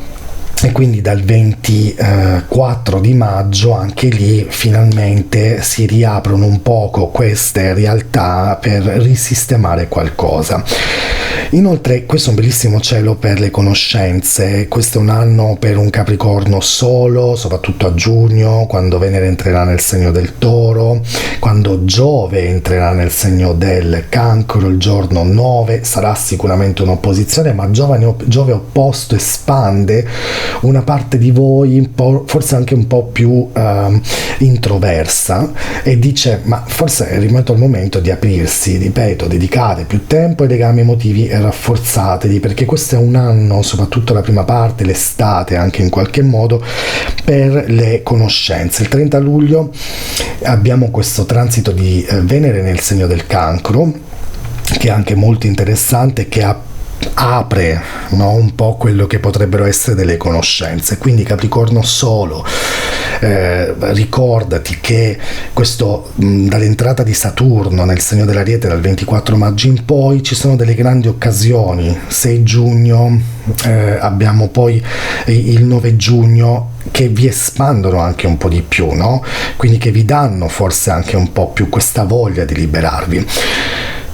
E quindi dal 24 di maggio anche lì finalmente si riaprono un poco queste realtà per risistemare qualcosa. Inoltre questo è un bellissimo cielo per le conoscenze. Questo è un anno per un Capricorno solo, soprattutto a giugno, quando Venere entrerà nel segno del Toro, quando Giove entrerà nel segno del Cancro il giorno 9. Sarà sicuramente un'opposizione, ma Giove opposto espande una parte di voi forse anche un po' più introversa, e dice ma forse è arrivato il momento di aprirsi. Ripeto, dedicate più tempo ai legami emotivi e rafforzatevi, perché questo è un anno, soprattutto la prima parte, l'estate anche in qualche modo, per le conoscenze. Il 30 luglio abbiamo questo transito di Venere nel segno del Cancro, che è anche molto interessante, che apre, no, un po' quello che potrebbero essere delle conoscenze. Quindi Capricorno solo, ricordati che questo dall'entrata di Saturno nel segno dell'Ariete dal 24 maggio in poi ci sono delle grandi occasioni. 6 giugno, abbiamo poi il 9 giugno che vi espandono anche un po' di più, no? Quindi che vi danno forse anche un po' più questa voglia di liberarvi.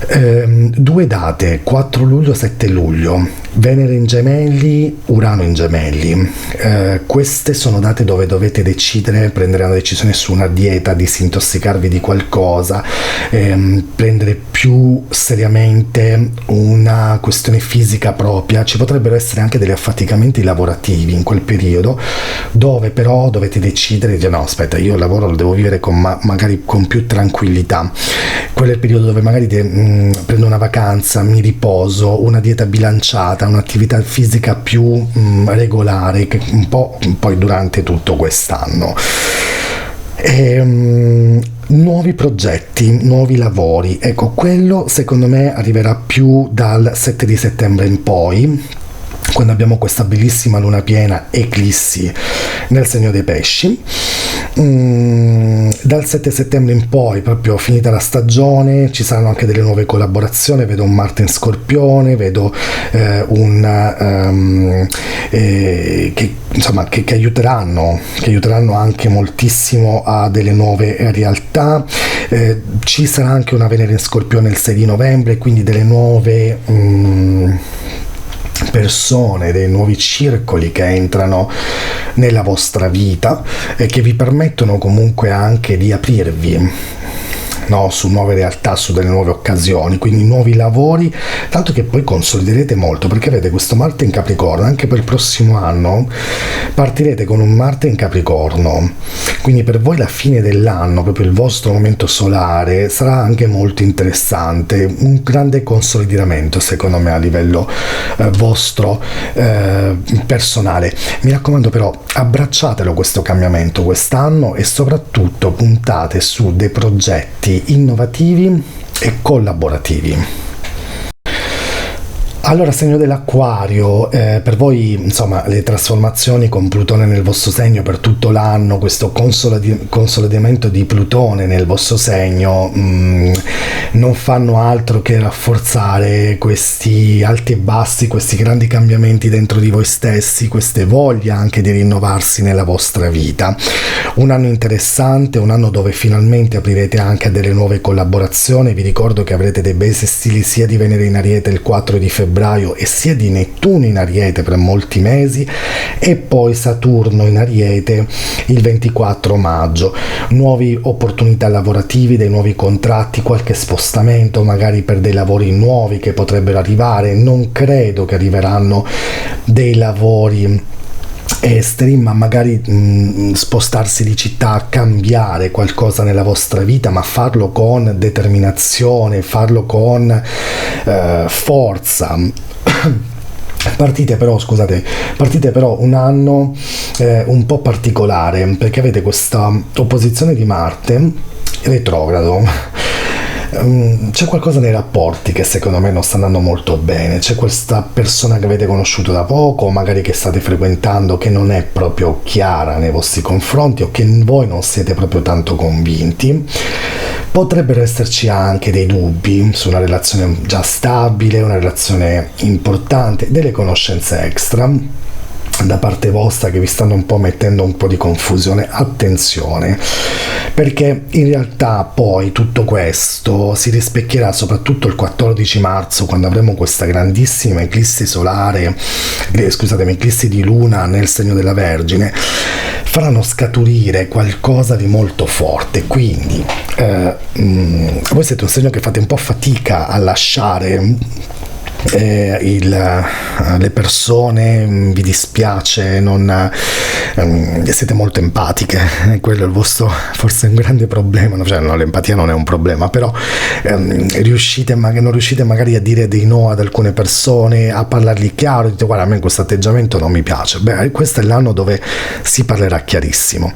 2 date, 4 luglio, 7 luglio, Venere in Gemelli, Urano in Gemelli. Queste sono date dove dovete decidere, prendere una decisione su una dieta, disintossicarvi di qualcosa, prendere più seriamente una questione fisica propria. Ci potrebbero essere anche degli affaticamenti lavorativi in quel periodo, dove però dovete decidere di no, aspetta, io il lavoro lo devo vivere con magari con più tranquillità. Quello è il periodo dove magari prendo una vacanza, mi riposo, una dieta bilanciata, un'attività fisica più regolare, che un po' poi durante tutto quest'anno. Nuovi progetti, nuovi lavori, ecco, quello secondo me arriverà più dal 7 di settembre in poi, quando abbiamo questa bellissima luna piena eclissi nel segno dei pesci. Dal 7 settembre in poi, proprio finita la stagione, ci saranno anche delle nuove collaborazioni. Vedo un Marte in Scorpione, vedo che aiuteranno anche moltissimo a delle nuove realtà. Ci sarà anche una Venere in Scorpione il 6 di novembre, quindi delle nuove persone, dei nuovi circoli che entrano nella vostra vita e che vi permettono comunque anche di aprirvi, no, su nuove realtà, su delle nuove occasioni, quindi nuovi lavori, tanto che poi consoliderete molto, perché avete questo Marte in Capricorno. Anche per il prossimo anno partirete con un Marte in Capricorno, quindi per voi la fine dell'anno, proprio il vostro momento solare, sarà anche molto interessante, un grande consolidamento secondo me a livello vostro personale. Mi raccomando però, abbracciatelo questo cambiamento quest'anno e soprattutto puntate su dei progetti innovativi e collaborativi. Allora, segno dell'Acquario, per voi insomma le trasformazioni con Plutone nel vostro segno per tutto l'anno, questo consolidamento di Plutone nel vostro segno non fanno altro che rafforzare questi alti e bassi, questi grandi cambiamenti dentro di voi stessi, queste voglie anche di rinnovarsi nella vostra vita. Un anno interessante, un anno dove finalmente aprirete anche a delle nuove collaborazioni. Vi ricordo che avrete dei bei sestili sia di Venere in Ariete il 4 di febbraio e sia di Nettuno in Ariete per molti mesi, e poi Saturno in Ariete il 24 maggio. Nuove opportunità lavorativi, dei nuovi contratti, qualche spostamento magari per dei lavori nuovi che potrebbero arrivare. Non credo che arriveranno dei lavori esteri, ma magari spostarsi di città, cambiare qualcosa nella vostra vita, ma farlo con determinazione, farlo con forza. Partite però un anno un po' particolare, perché avete questa opposizione di Marte retrogrado. C'è qualcosa nei rapporti che secondo me non sta andando molto bene. C'è questa persona che avete conosciuto da poco, magari che state frequentando, che non è proprio chiara nei vostri confronti o che voi non siete proprio tanto convinti. Potrebbero esserci anche dei dubbi su una relazione già stabile, una relazione importante, delle conoscenze extra da parte vostra che vi stanno un po' mettendo un po' di confusione. Attenzione, perché in realtà poi tutto questo si rispecchierà soprattutto il 14 marzo, quando avremo questa grandissima eclissi solare, eclissi di luna nel segno della Vergine. Faranno scaturire qualcosa di molto forte, quindi voi siete un segno che fate un po' fatica a lasciare le persone, vi dispiace, siete molto empatiche, quello è il vostro forse un grande problema, cioè no, l'empatia non è un problema, però non riuscite magari a dire dei no ad alcune persone, a parlargli chiaro, dite guarda, a me questo atteggiamento non mi piace. Beh, questo è l'anno dove si parlerà chiarissimo.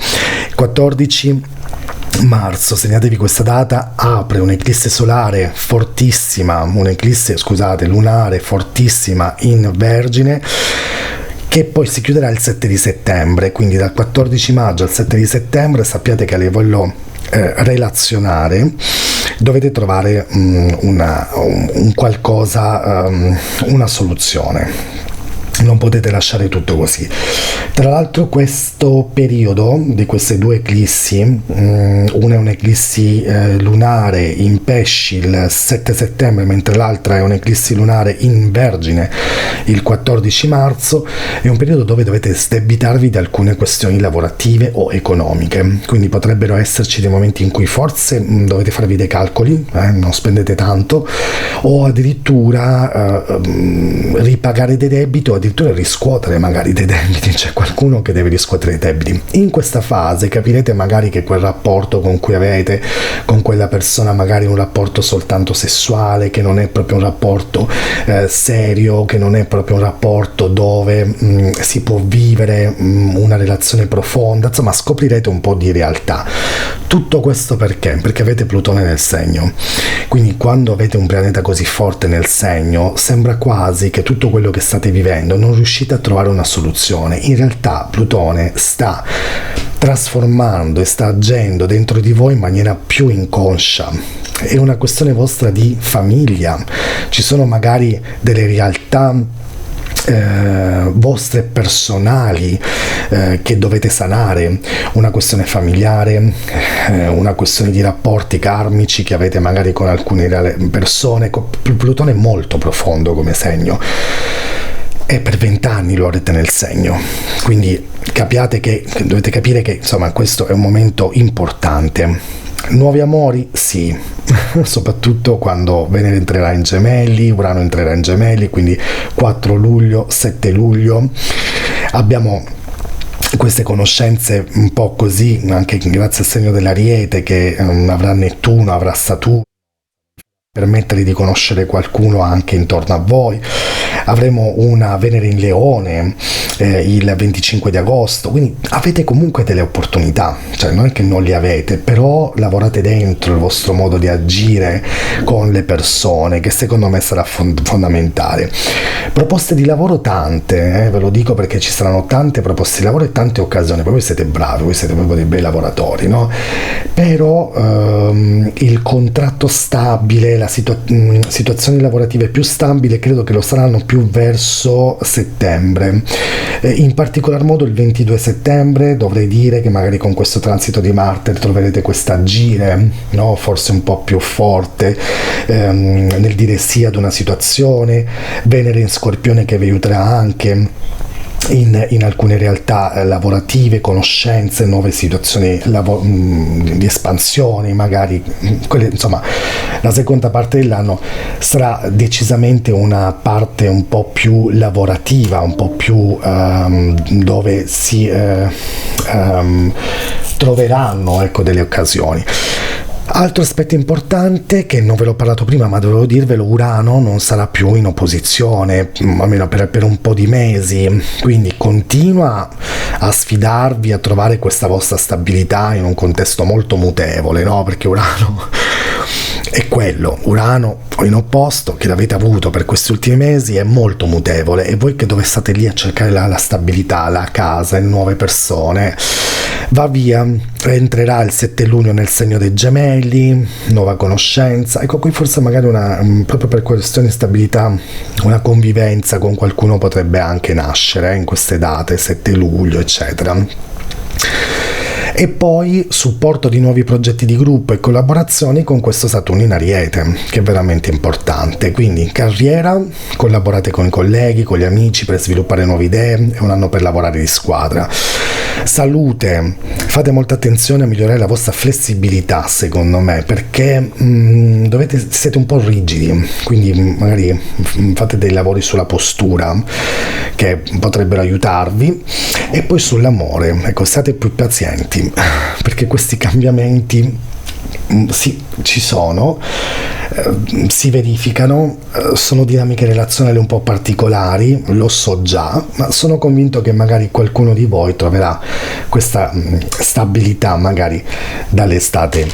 14 marzo, segnatevi questa data, apre un'eclisse solare fortissima, lunare fortissima in Vergine, che poi si chiuderà il 7 di settembre, quindi dal 14 maggio al 7 di settembre sappiate che a livello relazionare dovete trovare un qualcosa, una soluzione. Non potete lasciare tutto così. Tra l'altro questo periodo di queste due eclissi, una è un'eclissi lunare in Pesci il 7 settembre, mentre l'altra è un'eclissi lunare in Vergine il 14 marzo, è un periodo dove dovete sdebitarvi di alcune questioni lavorative o economiche, quindi potrebbero esserci dei momenti in cui forse dovete farvi dei calcoli, non spendete tanto, o addirittura ripagare dei debiti o addirittura riscuotere magari dei debiti. C'è qualcuno che deve riscuotere i debiti. In questa fase capirete magari che quel rapporto con cui avete con quella persona magari è un rapporto soltanto sessuale, che non è proprio un rapporto serio, che non è proprio un rapporto dove si può vivere una relazione profonda, insomma scoprirete un po' di realtà. Tutto questo perché? Perché avete Plutone nel segno, quindi quando avete un pianeta così forte nel segno sembra quasi che tutto quello che state vivendo non riuscite a trovare una soluzione. In realtà Plutone sta trasformando e sta agendo dentro di voi in maniera più inconscia. È una questione vostra di famiglia, ci sono magari delle realtà vostre personali che dovete sanare, una questione familiare, una questione di rapporti karmici che avete magari con alcune persone. Plutone è molto profondo come segno e per 20 anni lo avrete nel segno, quindi dovete capire che insomma questo è un momento importante. Nuovi amori? Sì, soprattutto quando Venere entrerà in Gemelli, Urano entrerà in Gemelli, quindi 4 luglio, 7 luglio. Abbiamo queste conoscenze un po' così, anche grazie al segno dell'Ariete che avrà Nettuno, avrà Saturno, permettere di conoscere qualcuno anche intorno a voi. Avremo una Venere in Leone il 25 di agosto, quindi avete comunque delle opportunità, cioè non è che non le avete, però lavorate dentro il vostro modo di agire con le persone, che secondo me sarà fondamentale. Proposte di lavoro tante, ve lo dico perché ci saranno tante proposte di lavoro e tante occasioni, poi voi siete bravi, voi siete proprio dei bei lavoratori, no? Però il contratto stabile, la situazioni lavorative più stabili credo che lo saranno più verso settembre, in particolar modo il 22 settembre dovrei dire che magari con questo transito di Marte troverete quest'agire, no? Forse un po' più forte nel dire sì ad una situazione. Venere in Scorpione che vi aiuterà anche in alcune realtà lavorative, conoscenze, nuove situazioni di espansione, magari insomma la seconda parte dell'anno sarà decisamente una parte un po' più lavorativa, un po' più dove si troveranno delle occasioni. Altro aspetto importante che non ve l'ho parlato prima ma dovevo dirvelo: Urano non sarà più in opposizione, almeno per un po' di mesi, quindi continua a sfidarvi a trovare questa vostra stabilità in un contesto molto mutevole, no? Perché Urano è quello, Urano in opposto che l'avete avuto per questi ultimi mesi è molto mutevole, e voi che dove state lì a cercare la stabilità, la casa, nuove persone, va via, entrerà il 7 luglio nel segno dei Gemelli, nuova conoscenza, ecco qui forse magari proprio per questioni di stabilità una convivenza con qualcuno potrebbe anche nascere in queste date, 7 luglio eccetera. E poi supporto di nuovi progetti di gruppo e collaborazioni con questo Saturno in Ariete, che è veramente importante. Quindi in carriera collaborate con i colleghi, con gli amici per sviluppare nuove idee, è un anno per lavorare di squadra. Salute, fate molta attenzione a migliorare la vostra flessibilità secondo me, perché siete un po' rigidi, quindi magari fate dei lavori sulla postura che potrebbero aiutarvi. E poi sull'amore, ecco, state più pazienti perché questi cambiamenti sì, ci sono, si verificano, sono dinamiche relazionali un po' particolari, lo so già, ma sono convinto che magari qualcuno di voi troverà questa stabilità magari dall'estate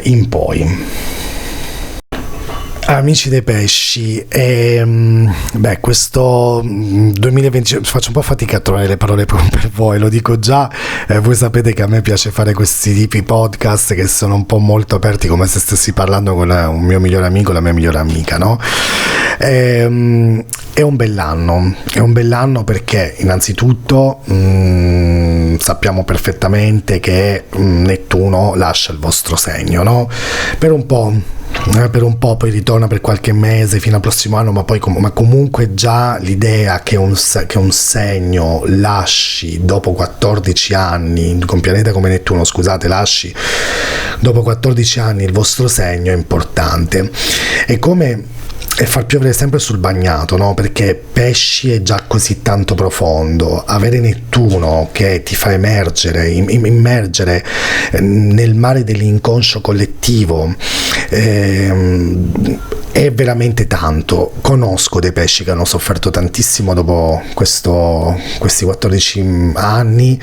in poi. Amici dei pesci, questo 2020 faccio un po' fatica a trovare le parole per voi, lo dico già, voi sapete che a me piace fare questi tipi podcast che sono un po' molto aperti, come se stessi parlando con un mio migliore amico, la mia migliore amica, no? È un bell'anno perché innanzitutto sappiamo perfettamente che Nettuno lascia il vostro segno, no? Per un po', poi ritorna per qualche mese fino al prossimo anno, ma comunque già l'idea che un segno lasci dopo 14 anni, con pianeta come Nettuno, scusate, lasci dopo 14 anni il vostro segno è importante. È come far piovere sempre sul bagnato, no? Perché pesci è già così tanto profondo, avere Nettuno che ti fa immergere nel mare dell'inconscio collettivo è veramente tanto. Conosco dei pesci che hanno sofferto tantissimo dopo questi 14 anni.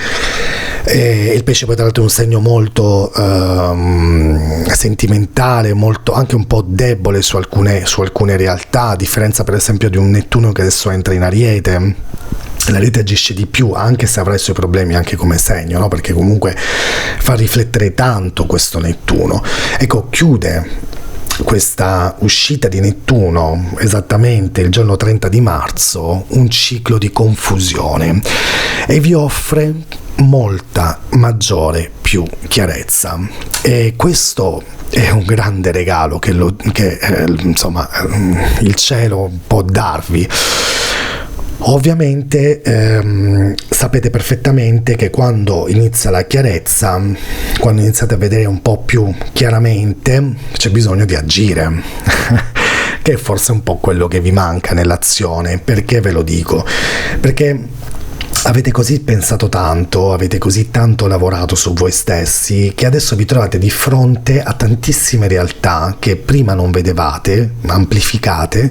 Il pesce poi tra l'altro è un segno molto sentimentale, molto anche un po' debole su alcune realtà, a differenza per esempio di un Nettuno che adesso entra in Ariete. L'Ariete agisce di più, anche se avrà i suoi problemi anche come segno, no? Perché comunque fa riflettere tanto questo Nettuno. Ecco, chiude questa uscita di Nettuno esattamente il giorno 30 di marzo un ciclo di confusione e vi offre molta maggiore più chiarezza, e questo è un grande regalo che il cielo può darvi. Ovviamente sapete perfettamente che quando inizia la chiarezza, quando iniziate a vedere un po' più chiaramente, c'è bisogno di agire che è forse un po' quello che vi manca nell'azione. Perché ve lo dico? Perché avete così pensato tanto, avete così tanto lavorato su voi stessi, che adesso vi trovate di fronte a tantissime realtà che prima non vedevate, amplificate,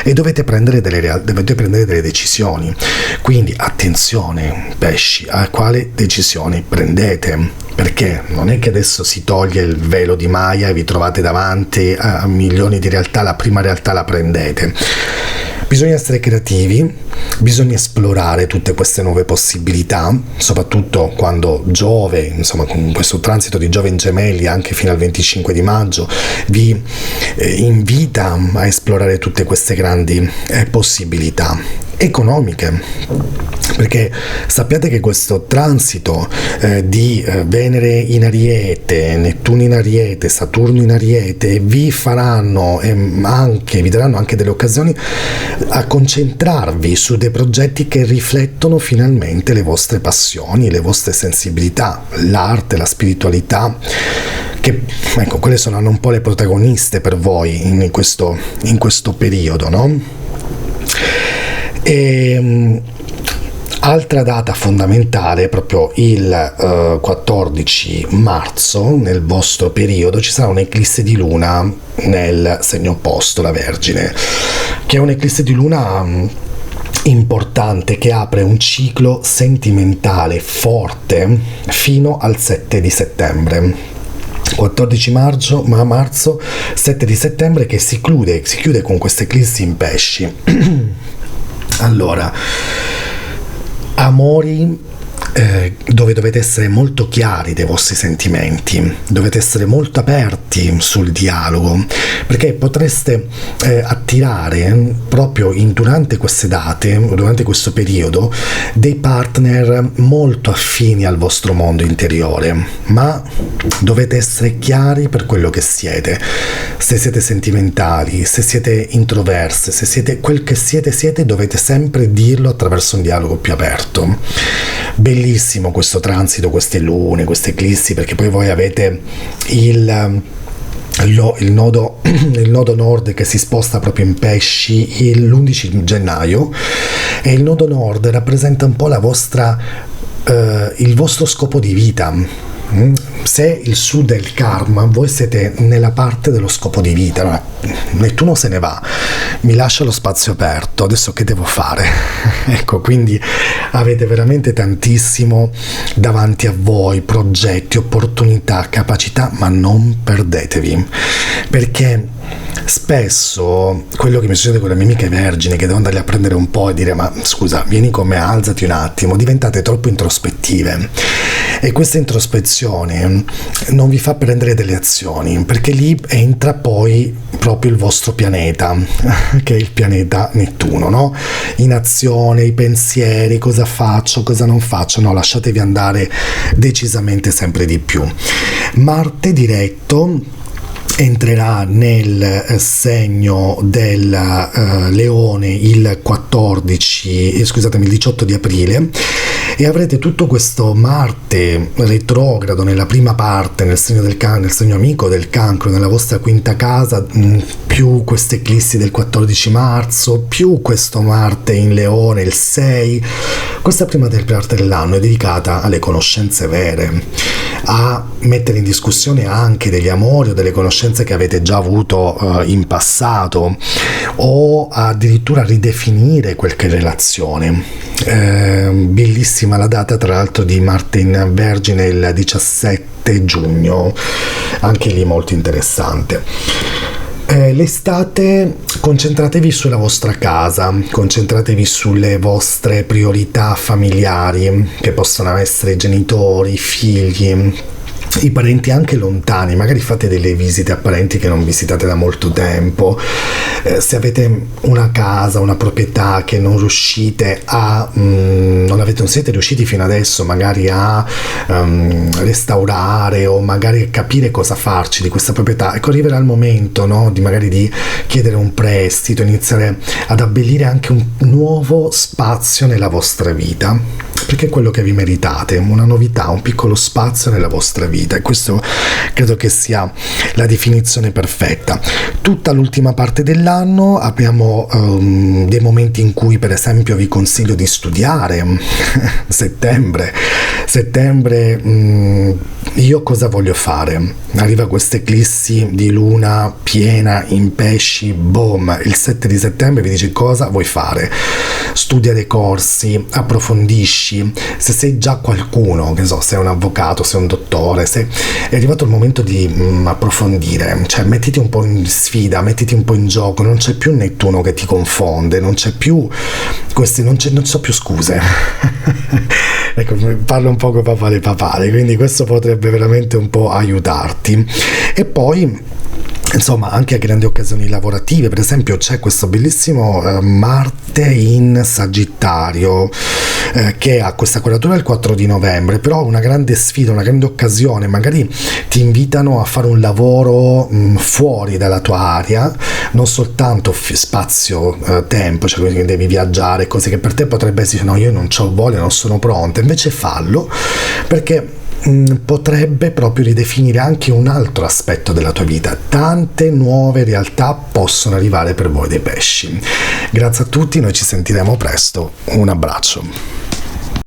e dovete prendere delle decisioni. Quindi attenzione, pesci, a quale decisione prendete? Perché non è che adesso si toglie il velo di Maya e vi trovate davanti a milioni di realtà, la prima realtà la prendete. Bisogna essere creativi, bisogna esplorare tutte queste nuove possibilità, soprattutto quando Giove, insomma con questo transito di Giove in Gemelli anche fino al 25 di maggio, vi invita a esplorare tutte queste grandi possibilità economiche, perché sappiate che questo transito di Venere in Ariete, Nettuno in Ariete, Saturno in Ariete vi daranno anche delle occasioni a concentrarvi su dei progetti che riflettono finalmente le vostre passioni, le vostre sensibilità, l'arte, la spiritualità, che ecco, quelle saranno un po' le protagoniste per voi in questo periodo, no? Altra data fondamentale, proprio il 14 marzo, nel vostro periodo, ci sarà un'eclisse di luna nel segno opposto, la Vergine, che è un'eclisse di luna importante che apre un ciclo sentimentale forte fino al 7 di settembre. 14 marzo, 7 di settembre, che si chiude con questa eclissi in pesci. Allora, amori dove dovete essere molto chiari dei vostri sentimenti, dovete essere molto aperti sul dialogo, perché potreste attirare proprio durante queste date, durante questo periodo, dei partner molto affini al vostro mondo interiore, ma dovete essere chiari per quello che siete. Se siete sentimentali, se siete introverse, se siete quel che siete, dovete sempre dirlo attraverso un dialogo più aperto. Bellissimo questo transito, queste lune, queste eclissi, perché poi voi avete il nodo nord che si sposta proprio in pesci l'11 gennaio, e il nodo nord rappresenta un po' il vostro scopo di vita, Se il sud è il karma, voi siete nella parte dello scopo di vita, no? Nettuno se ne va, mi lascia lo spazio aperto, adesso che devo fare? Ecco, quindi avete veramente tantissimo davanti a voi, progetti, opportunità, capacità, ma non perdetevi, perché spesso quello che mi succede con le mie amiche vergini, che devo andarle a prendere un po' e dire ma scusa, vieni con me, alzati un attimo, diventate troppo introspettive, e questa introspezione non vi fa prendere delle azioni, perché lì entra poi proprio il vostro pianeta, che è il pianeta Nettuno, no? In azione, i pensieri, cosa faccio, cosa non faccio, no, lasciatevi andare decisamente sempre di più. Marte diretto entrerà nel segno del Leone il 18 di aprile, e avrete tutto questo Marte retrogrado nella prima parte, nel segno del nel segno amico del Cancro, nella vostra quinta casa, più queste eclissi del 14 marzo, più questo Marte in Leone il 6. Questa prima parte dell'anno è dedicata alle conoscenze vere, a mettere in discussione anche degli amori o delle conoscenze che avete già avuto in passato, o addirittura ridefinire qualche relazione. Bellissima la data tra l'altro di Marte in Vergine, il 17 giugno, anche lì molto interessante. L'estate concentratevi sulla vostra casa, concentratevi sulle vostre priorità familiari, che possono essere i genitori, i figli, i parenti anche lontani, magari fate delle visite a parenti che non visitate da molto tempo. Se avete una casa, una proprietà che non riuscite non siete riusciti fino adesso magari a restaurare, o magari capire cosa farci di questa proprietà, ecco, arriverà il momento, no, di chiedere un prestito, iniziare ad abbellire anche un nuovo spazio nella vostra vita, perché è quello che vi meritate, una novità, un piccolo spazio nella vostra vita, e questo credo che sia la definizione perfetta. Tutta l'ultima parte dell'anno abbiamo dei momenti in cui, per esempio, vi consiglio di studiare. settembre, io cosa voglio fare? Arriva questa eclissi di luna piena in pesci, boom, il 7 di settembre vi dice cosa vuoi fare, studia dei corsi, approfondisci. Se sei già qualcuno, che so, sei un avvocato, sei un dottore, è arrivato il momento di approfondire, cioè mettiti un po' in sfida, mettiti un po' in gioco, non c'è più Nettuno che ti confonde, non c'è più non so più scuse. Ecco, parlo un po' con papale, quindi questo potrebbe veramente un po' aiutarti. E poi insomma anche a grandi occasioni lavorative, per esempio c'è questo bellissimo Marte in Sagittario che ha questa quadratura il 4 di novembre, però una grande sfida, una grande occasione, magari ti invitano a fare un lavoro fuori dalla tua area, non soltanto spazio, tempo, cioè quindi devi viaggiare, cose che per te potrebbe essere no, io non c'ho voglia, non sono pronta, invece fallo, perché potrebbe proprio ridefinire anche un altro aspetto della tua vita. Tante nuove realtà possono arrivare per voi dei pesci. Grazie a tutti, noi ci sentiremo presto, un abbraccio.